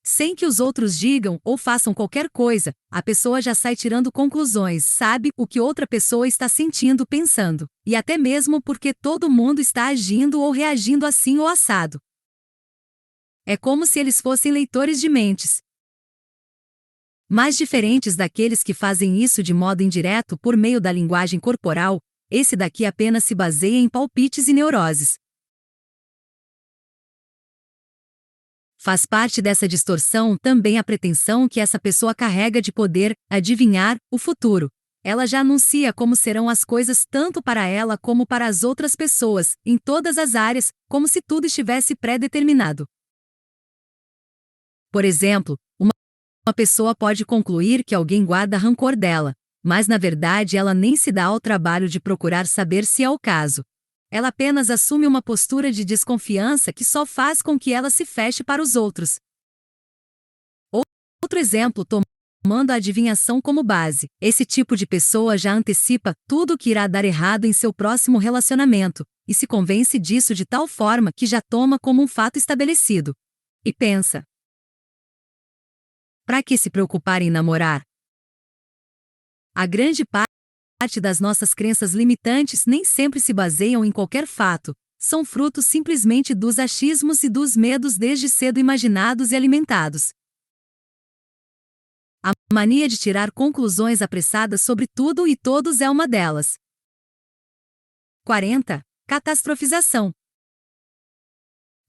Sem que os outros digam ou façam qualquer coisa, a pessoa já sai tirando conclusões, sabe o que outra pessoa está sentindo, pensando, e até mesmo porque todo mundo está agindo ou reagindo assim ou assado. É como se eles fossem leitores de mentes. Mas diferentes daqueles que fazem isso de modo indireto por meio da linguagem corporal, esse daqui apenas se baseia em palpites e neuroses. Faz parte dessa distorção também a pretensão que essa pessoa carrega de poder adivinhar o futuro. Ela já anuncia como serão as coisas tanto para ela como para as outras pessoas, em todas as áreas, como se tudo estivesse pré-determinado. Por exemplo, uma pessoa pode concluir que alguém guarda rancor dela, mas na verdade ela nem se dá ao trabalho de procurar saber se é o caso. Ela apenas assume uma postura de desconfiança que só faz com que ela se feche para os outros. Outro exemplo, tomando a adivinhação como base, esse tipo de pessoa já antecipa tudo o que irá dar errado em seu próximo relacionamento, e se convence disso de tal forma que já toma como um fato estabelecido. E pensa: para que se preocupar em namorar? A grande parte das nossas crenças limitantes nem sempre se baseiam em qualquer fato, são frutos simplesmente dos achismos e dos medos desde cedo imaginados e alimentados. A mania de tirar conclusões apressadas sobre tudo e todos é uma delas. 40. Catastrofização.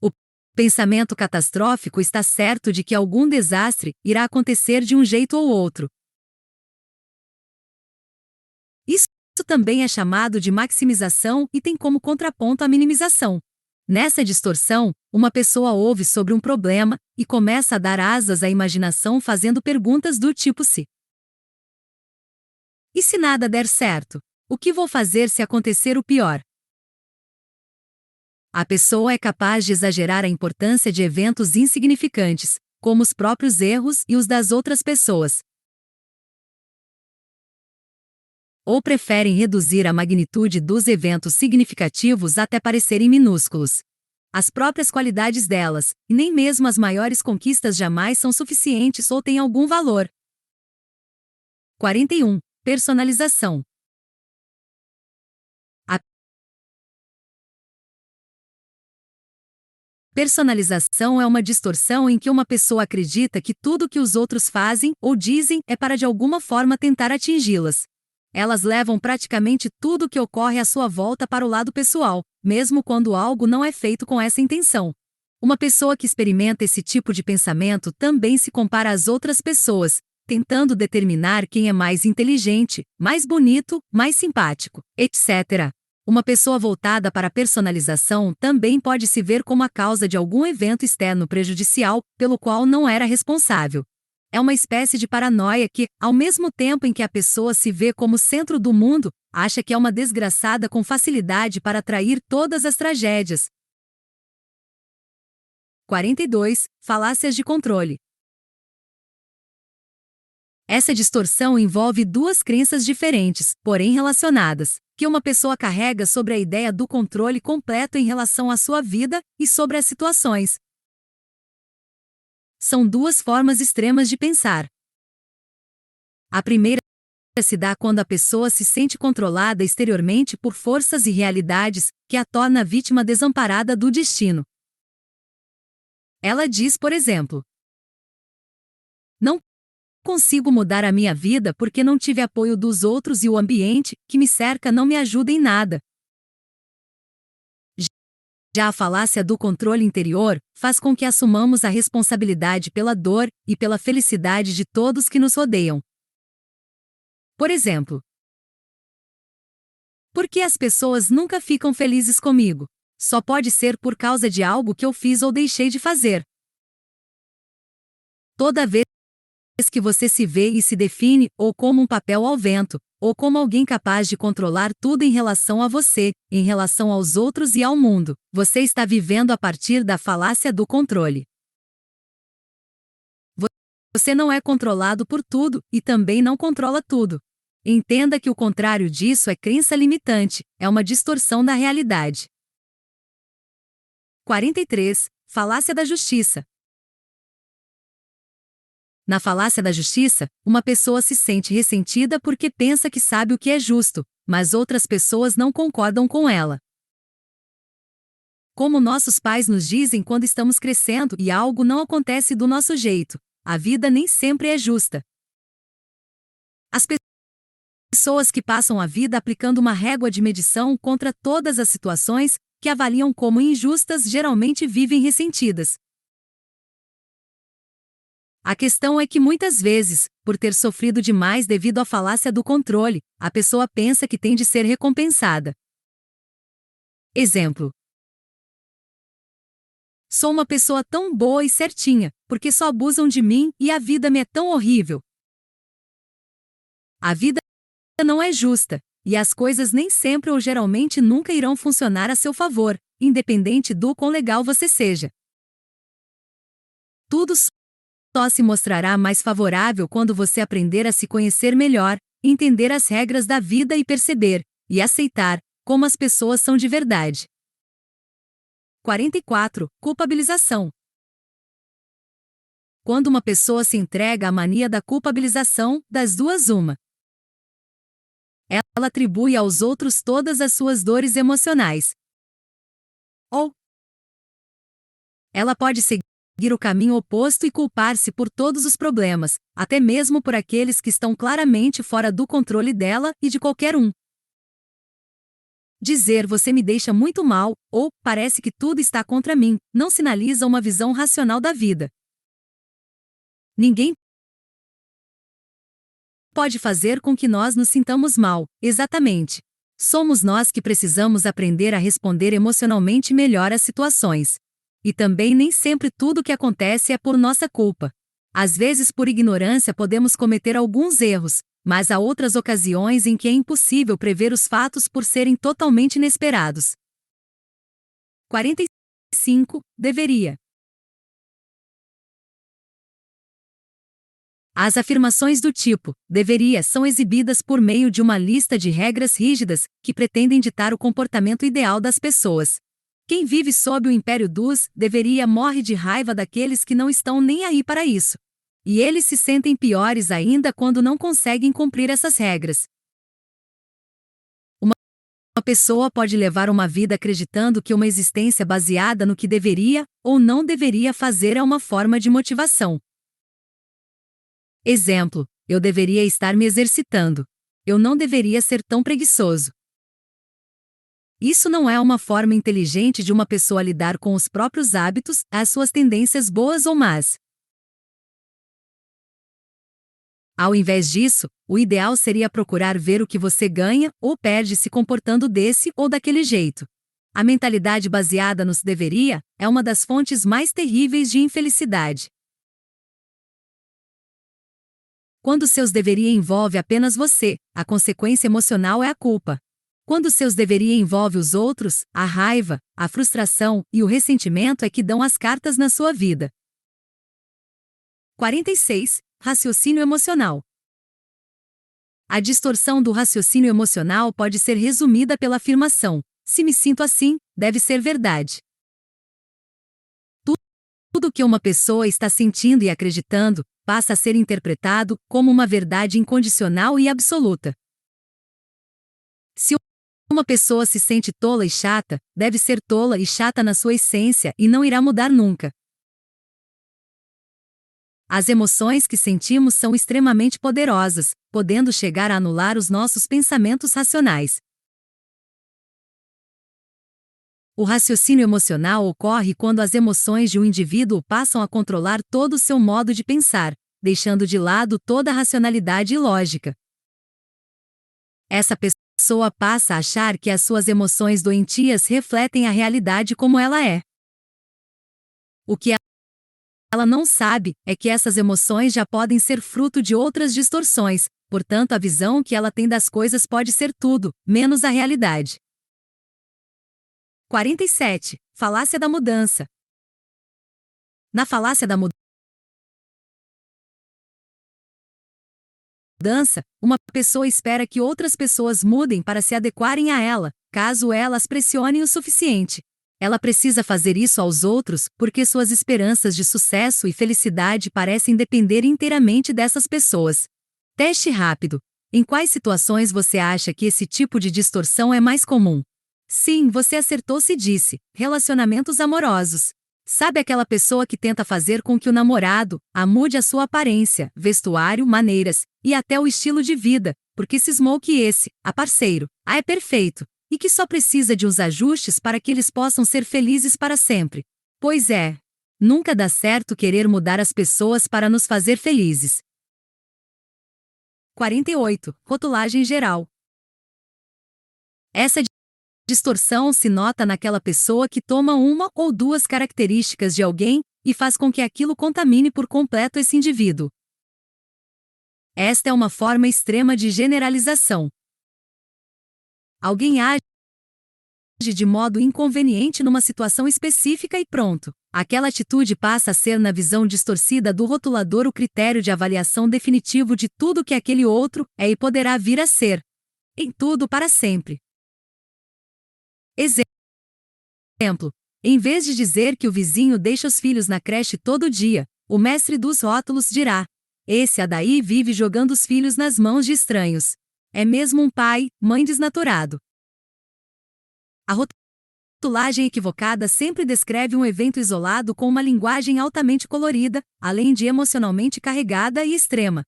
O pensamento catastrófico está certo de que algum desastre irá acontecer de um jeito ou outro. Isso também é chamado de maximização e tem como contraponto a minimização. Nessa distorção, uma pessoa ouve sobre um problema e começa a dar asas à imaginação fazendo perguntas do tipo se. E se nada der certo? O que vou fazer se acontecer o pior? A pessoa é capaz de exagerar a importância de eventos insignificantes, como os próprios erros e os das outras pessoas. Ou preferem reduzir a magnitude dos eventos significativos até parecerem minúsculos. As próprias qualidades delas, e nem mesmo as maiores conquistas jamais são suficientes ou têm algum valor. 41. Personalização. A personalização é uma distorção em que uma pessoa acredita que tudo que os outros fazem ou dizem é para de alguma forma tentar atingi-las. Elas levam praticamente tudo o que ocorre à sua volta para o lado pessoal, mesmo quando algo não é feito com essa intenção. Uma pessoa que experimenta esse tipo de pensamento também se compara às outras pessoas, tentando determinar quem é mais inteligente, mais bonito, mais simpático, etc. Uma pessoa voltada para a personalização também pode se ver como a causa de algum evento externo prejudicial, pelo qual não era responsável. É uma espécie de paranoia que, ao mesmo tempo em que a pessoa se vê como centro do mundo, acha que é uma desgraçada com facilidade para atrair todas as tragédias. 42. Falácias de controle. Essa distorção envolve duas crenças diferentes, porém relacionadas, que uma pessoa carrega sobre a ideia do controle completo em relação à sua vida e sobre as situações. São duas formas extremas de pensar. A primeira se dá quando a pessoa se sente controlada exteriormente por forças e realidades que a torna vítima desamparada do destino. Ela diz, por exemplo: não consigo mudar a minha vida porque não tive apoio dos outros e o ambiente que me cerca não me ajuda em nada. Já a falácia do controle interior faz com que assumamos a responsabilidade pela dor e pela felicidade de todos que nos rodeiam. Por exemplo, por que as pessoas nunca ficam felizes comigo? Só pode ser por causa de algo que eu fiz ou deixei de fazer. Toda vez que você se vê e se define ou como um papel ao vento, ou como alguém capaz de controlar tudo em relação a você, em relação aos outros e ao mundo, você está vivendo a partir da falácia do controle. Você não é controlado por tudo e também não controla tudo. Entenda que o contrário disso é crença limitante, é uma distorção da realidade. 43. Falácia da justiça. Na falácia da justiça, uma pessoa se sente ressentida porque pensa que sabe o que é justo, mas outras pessoas não concordam com ela. Como nossos pais nos dizem quando estamos crescendo e algo não acontece do nosso jeito, a vida nem sempre é justa. As pessoas que passam a vida aplicando uma régua de medição contra todas as situações que avaliam como injustas geralmente vivem ressentidas. A questão é que muitas vezes, por ter sofrido demais devido à falácia do controle, a pessoa pensa que tem de ser recompensada. Exemplo: sou uma pessoa tão boa e certinha, porque só abusam de mim e a vida me é tão horrível. A vida não é justa, e as coisas nem sempre ou geralmente nunca irão funcionar a seu favor, independente do quão legal você seja. Tudo só se mostrará mais favorável quando você aprender a se conhecer melhor, entender as regras da vida e perceber, e aceitar, como as pessoas são de verdade. 44. Culpabilização. Quando uma pessoa se entrega à mania da culpabilização, das duas uma. Ela atribui aos outros todas as suas dores emocionais. Ou ela pode seguir o caminho oposto e culpar-se por todos os problemas, até mesmo por aqueles que estão claramente fora do controle dela e de qualquer um. Dizer "você me deixa muito mal" ou "parece que tudo está contra mim" não sinaliza uma visão racional da vida. Ninguém pode fazer com que nós nos sintamos mal, exatamente. Somos nós que precisamos aprender a responder emocionalmente melhor às situações. E também nem sempre tudo o que acontece é por nossa culpa. Às vezes, por ignorância, podemos cometer alguns erros, mas há outras ocasiões em que é impossível prever os fatos por serem totalmente inesperados. 45. Deveria. As afirmações do tipo "deveria" são exibidas por meio de uma lista de regras rígidas, que pretendem ditar o comportamento ideal das pessoas. Quem vive sob o império dos "deveria" morre de raiva daqueles que não estão nem aí para isso. E eles se sentem piores ainda quando não conseguem cumprir essas regras. Uma pessoa pode levar uma vida acreditando que uma existência baseada no que deveria ou não deveria fazer é uma forma de motivação. Exemplo: eu deveria estar me exercitando. Eu não deveria ser tão preguiçoso. Isso não é uma forma inteligente de uma pessoa lidar com os próprios hábitos, as suas tendências boas ou más. Ao invés disso, o ideal seria procurar ver o que você ganha ou perde se comportando desse ou daquele jeito. A mentalidade baseada nos "deveria" é uma das fontes mais terríveis de infelicidade. Quando seus "deveria" envolve apenas você, a consequência emocional é a culpa. Quando seus "deveria" envolve os outros, a raiva, a frustração e o ressentimento é que dão as cartas na sua vida. 46. Raciocínio emocional. A distorção do raciocínio emocional pode ser resumida pela afirmação: "se me sinto assim, deve ser verdade". Tudo o que uma pessoa está sentindo e acreditando passa a ser interpretado como uma verdade incondicional e absoluta. Se uma pessoa se sente tola e chata, deve ser tola e chata na sua essência e não irá mudar nunca. As emoções que sentimos são extremamente poderosas, podendo chegar a anular os nossos pensamentos racionais. O raciocínio emocional ocorre quando as emoções de um indivíduo passam a controlar todo o seu modo de pensar, deixando de lado toda a racionalidade e lógica. Essa pessoa passa a achar que as suas emoções doentias refletem a realidade como ela é. O que ela não sabe é que essas emoções já podem ser fruto de outras distorções, portanto a visão que ela tem das coisas pode ser tudo, menos a realidade. 47. Falácia da mudança. Na falácia da mudança, uma pessoa espera que outras pessoas mudem para se adequarem a ela, caso ela as pressione o suficiente. Ela precisa fazer isso aos outros porque suas esperanças de sucesso e felicidade parecem depender inteiramente dessas pessoas. Teste rápido. Em quais situações você acha que esse tipo de distorção é mais comum? Sim, você acertou se disse: relacionamentos amorosos. Sabe aquela pessoa que tenta fazer com que o namorado mude a sua aparência, vestuário, maneiras e até o estilo de vida, porque cismou que esse, parceiro, é perfeito, e que só precisa de uns ajustes para que eles possam ser felizes para sempre. Pois é. Nunca dá certo querer mudar as pessoas para nos fazer felizes. 48. Rotulagem geral. Essa distorção se nota naquela pessoa que toma uma ou duas características de alguém e faz com que aquilo contamine por completo esse indivíduo. Esta é uma forma extrema de generalização. Alguém age de modo inconveniente numa situação específica e pronto. Aquela atitude passa a ser, na visão distorcida do rotulador, o critério de avaliação definitivo de tudo que aquele outro é e poderá vir a ser. Em tudo para sempre. Exemplo: em vez de dizer que o vizinho deixa os filhos na creche todo dia, o mestre dos rótulos dirá: esse daí vive jogando os filhos nas mãos de estranhos. É mesmo um pai, mãe desnaturado. A rotulagem equivocada sempre descreve um evento isolado com uma linguagem altamente colorida, além de emocionalmente carregada e extrema.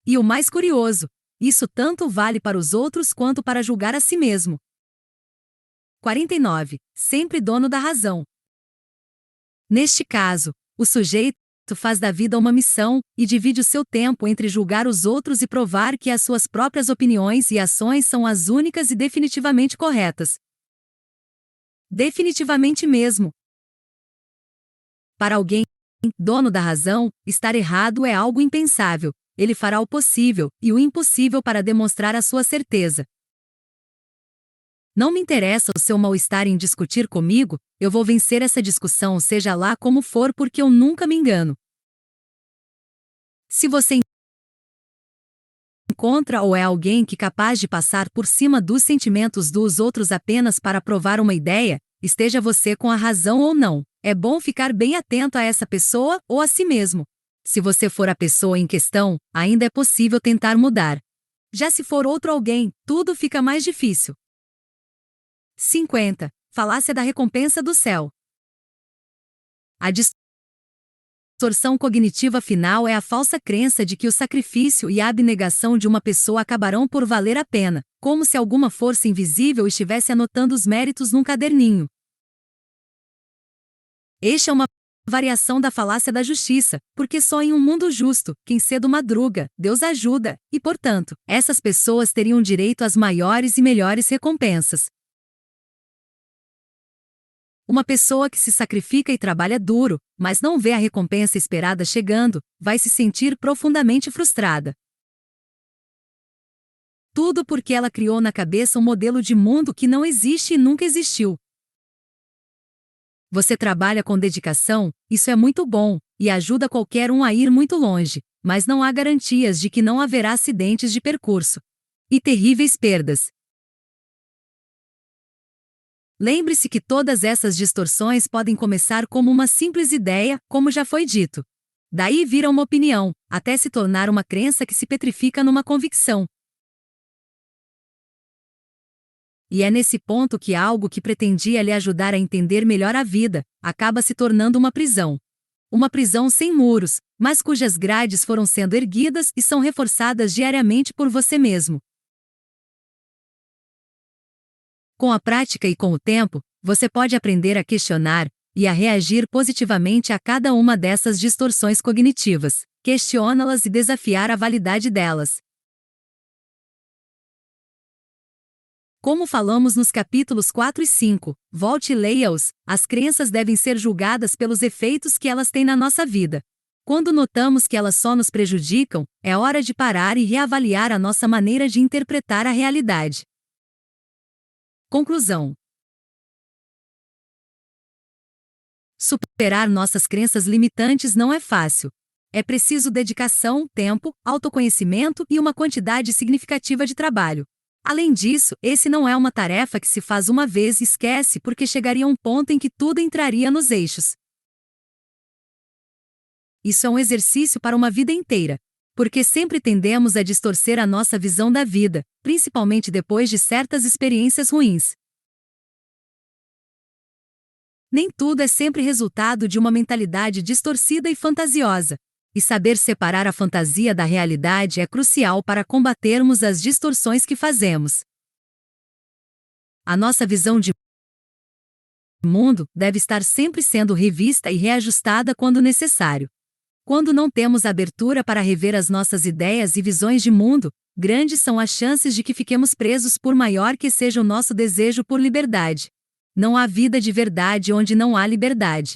E o mais curioso, isso tanto vale para os outros quanto para julgar a si mesmo. 49. Sempre dono da razão. Neste caso, o sujeito faz da vida uma missão e divide o seu tempo entre julgar os outros e provar que as suas próprias opiniões e ações são as únicas e definitivamente corretas. Definitivamente mesmo. Para alguém, dono da razão, estar errado é algo impensável. Ele fará o possível e o impossível para demonstrar a sua certeza. Não me interessa o seu mal-estar em discutir comigo, eu vou vencer essa discussão seja lá como for porque eu nunca me engano. Se você encontra ou é alguém que é capaz de passar por cima dos sentimentos dos outros apenas para provar uma ideia, esteja você com a razão ou não, é bom ficar bem atento a essa pessoa ou a si mesmo. Se você for a pessoa em questão, ainda é possível tentar mudar. Já se for outro alguém, tudo fica mais difícil. 50. Falácia da recompensa do céu. A distorção cognitiva final é a falsa crença de que o sacrifício e a abnegação de uma pessoa acabarão por valer a pena, como se alguma força invisível estivesse anotando os méritos num caderninho. Este é uma variação da falácia da justiça, porque só em um mundo justo, quem cedo madruga, Deus ajuda, e portanto, essas pessoas teriam direito às maiores e melhores recompensas. Uma pessoa que se sacrifica e trabalha duro, mas não vê a recompensa esperada chegando, vai se sentir profundamente frustrada. Tudo porque ela criou na cabeça um modelo de mundo que não existe e nunca existiu. Você trabalha com dedicação, isso é muito bom, e ajuda qualquer um a ir muito longe, mas não há garantias de que não haverá acidentes de percurso e terríveis perdas. Lembre-se que todas essas distorções podem começar como uma simples ideia, como já foi dito. Daí vira uma opinião, até se tornar uma crença que se petrifica numa convicção. E é nesse ponto que algo que pretendia lhe ajudar a entender melhor a vida, acaba se tornando uma prisão. Uma prisão sem muros, mas cujas grades foram sendo erguidas e são reforçadas diariamente por você mesmo. Com a prática e com o tempo, você pode aprender a questionar e a reagir positivamente a cada uma dessas distorções cognitivas, questioná-las e desafiar a validade delas. Como falamos nos capítulos 4 e 5, volte e leia-os, as crenças devem ser julgadas pelos efeitos que elas têm na nossa vida. Quando notamos que elas só nos prejudicam, é hora de parar e reavaliar a nossa maneira de interpretar a realidade. Conclusão. Superar nossas crenças limitantes não é fácil. É preciso dedicação, tempo, autoconhecimento e uma quantidade significativa de trabalho. Além disso, esse não é uma tarefa que se faz uma vez e esquece porque chegaria um ponto em que tudo entraria nos eixos. Isso é um exercício para uma vida inteira. Porque sempre tendemos a distorcer a nossa visão da vida, principalmente depois de certas experiências ruins. Nem tudo é sempre resultado de uma mentalidade distorcida e fantasiosa. E saber separar a fantasia da realidade é crucial para combatermos as distorções que fazemos. A nossa visão de mundo deve estar sempre sendo revista e reajustada quando necessário. Quando não temos abertura para rever as nossas ideias e visões de mundo, grandes são as chances de que fiquemos presos por maior que seja o nosso desejo por liberdade. Não há vida de verdade onde não há liberdade.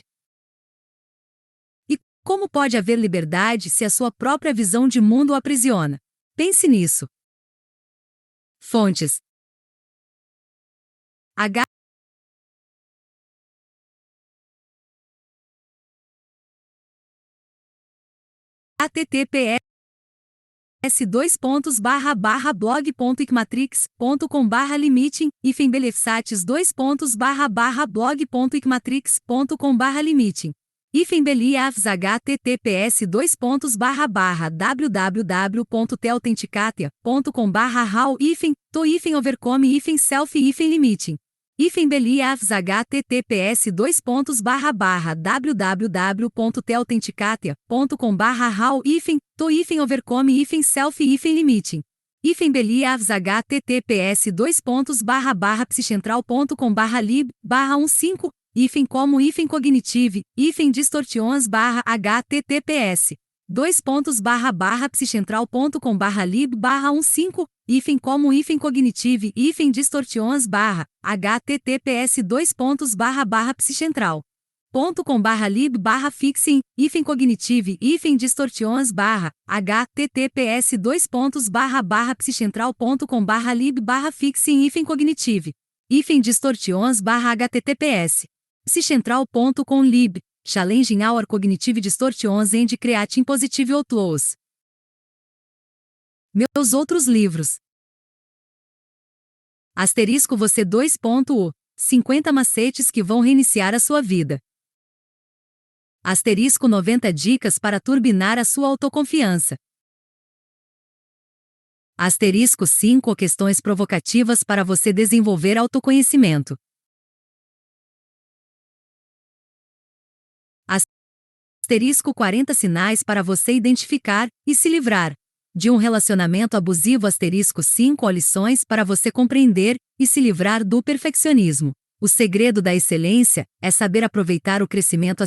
E como pode haver liberdade se a sua própria visão de mundo o aprisiona? Pense nisso. Fontes: https://blog.icmatrix.com/limiting e fembelefsates://blog.icmatrix.com/limiting Beliefs https://www.theauthenticatia.com/how to self limiting Beliefs https://www.theauthenticatia.com/how to overcome self limiting Beliefs https://psicentral.com/lib/15 como cognitive distortions https psicentral.com/lib/15 como cognitive distortions https psicentral.com/lib/fixing cognitive distortions https psicentral.com/lib/fixing cognitive distortions https psicentral.com/lib challenging our cognitive distortions and creating positive outlaws. Meus outros livros. Você 50 macetes que vão reiniciar a sua vida. 90 dicas para turbinar a sua autoconfiança. 5 questões provocativas para você desenvolver autoconhecimento. 40 sinais para você identificar e se livrar de um relacionamento abusivo. 5 lições para você compreender e se livrar do perfeccionismo. O segredo da excelência é saber aproveitar o crescimento.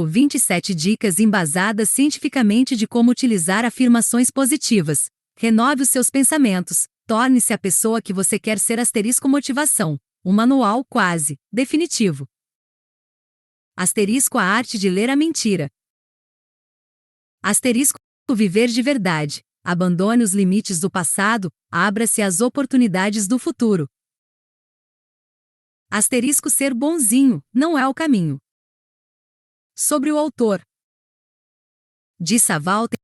27 dicas embasadas cientificamente de como utilizar afirmações positivas. Renove os seus pensamentos, torne-se a pessoa que você quer ser. Motivação. Um manual quase definitivo. A arte de ler a mentira. Viver de verdade. Abandone os limites do passado, abra-se às oportunidades do futuro. Ser bonzinho não é o caminho. Sobre o autor. Dissa Walter.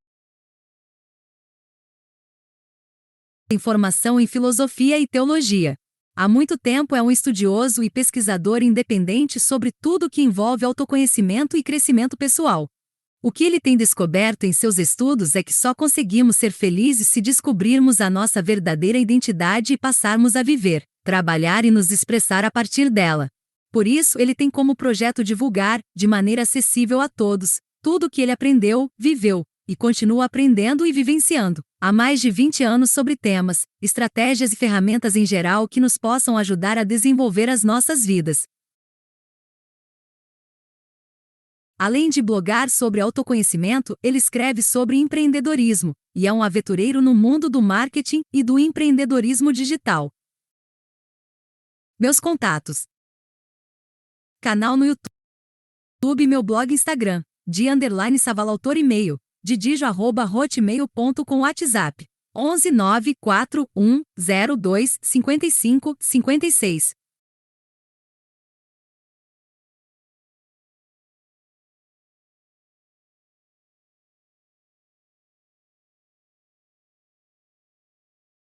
Tem formação em filosofia e teologia. Há muito tempo é um estudioso e pesquisador independente sobre tudo que envolve autoconhecimento e crescimento pessoal. O que ele tem descoberto em seus estudos é que só conseguimos ser felizes se descobrirmos a nossa verdadeira identidade e passarmos a viver, trabalhar e nos expressar a partir dela. Por isso, ele tem como projeto divulgar, de maneira acessível a todos, tudo o que ele aprendeu, viveu, e continua aprendendo e vivenciando, há mais de 20 anos sobre temas, estratégias e ferramentas em geral que nos possam ajudar a desenvolver as nossas vidas. Além de blogar sobre autoconhecimento, ele escreve sobre empreendedorismo, e é um aventureiro no mundo do marketing e do empreendedorismo digital. Meus contatos. Canal no YouTube, meu blog Instagram, _Savalautor, e-mail, didijo@hotmail.com, WhatsApp, 11 941 02 55 56.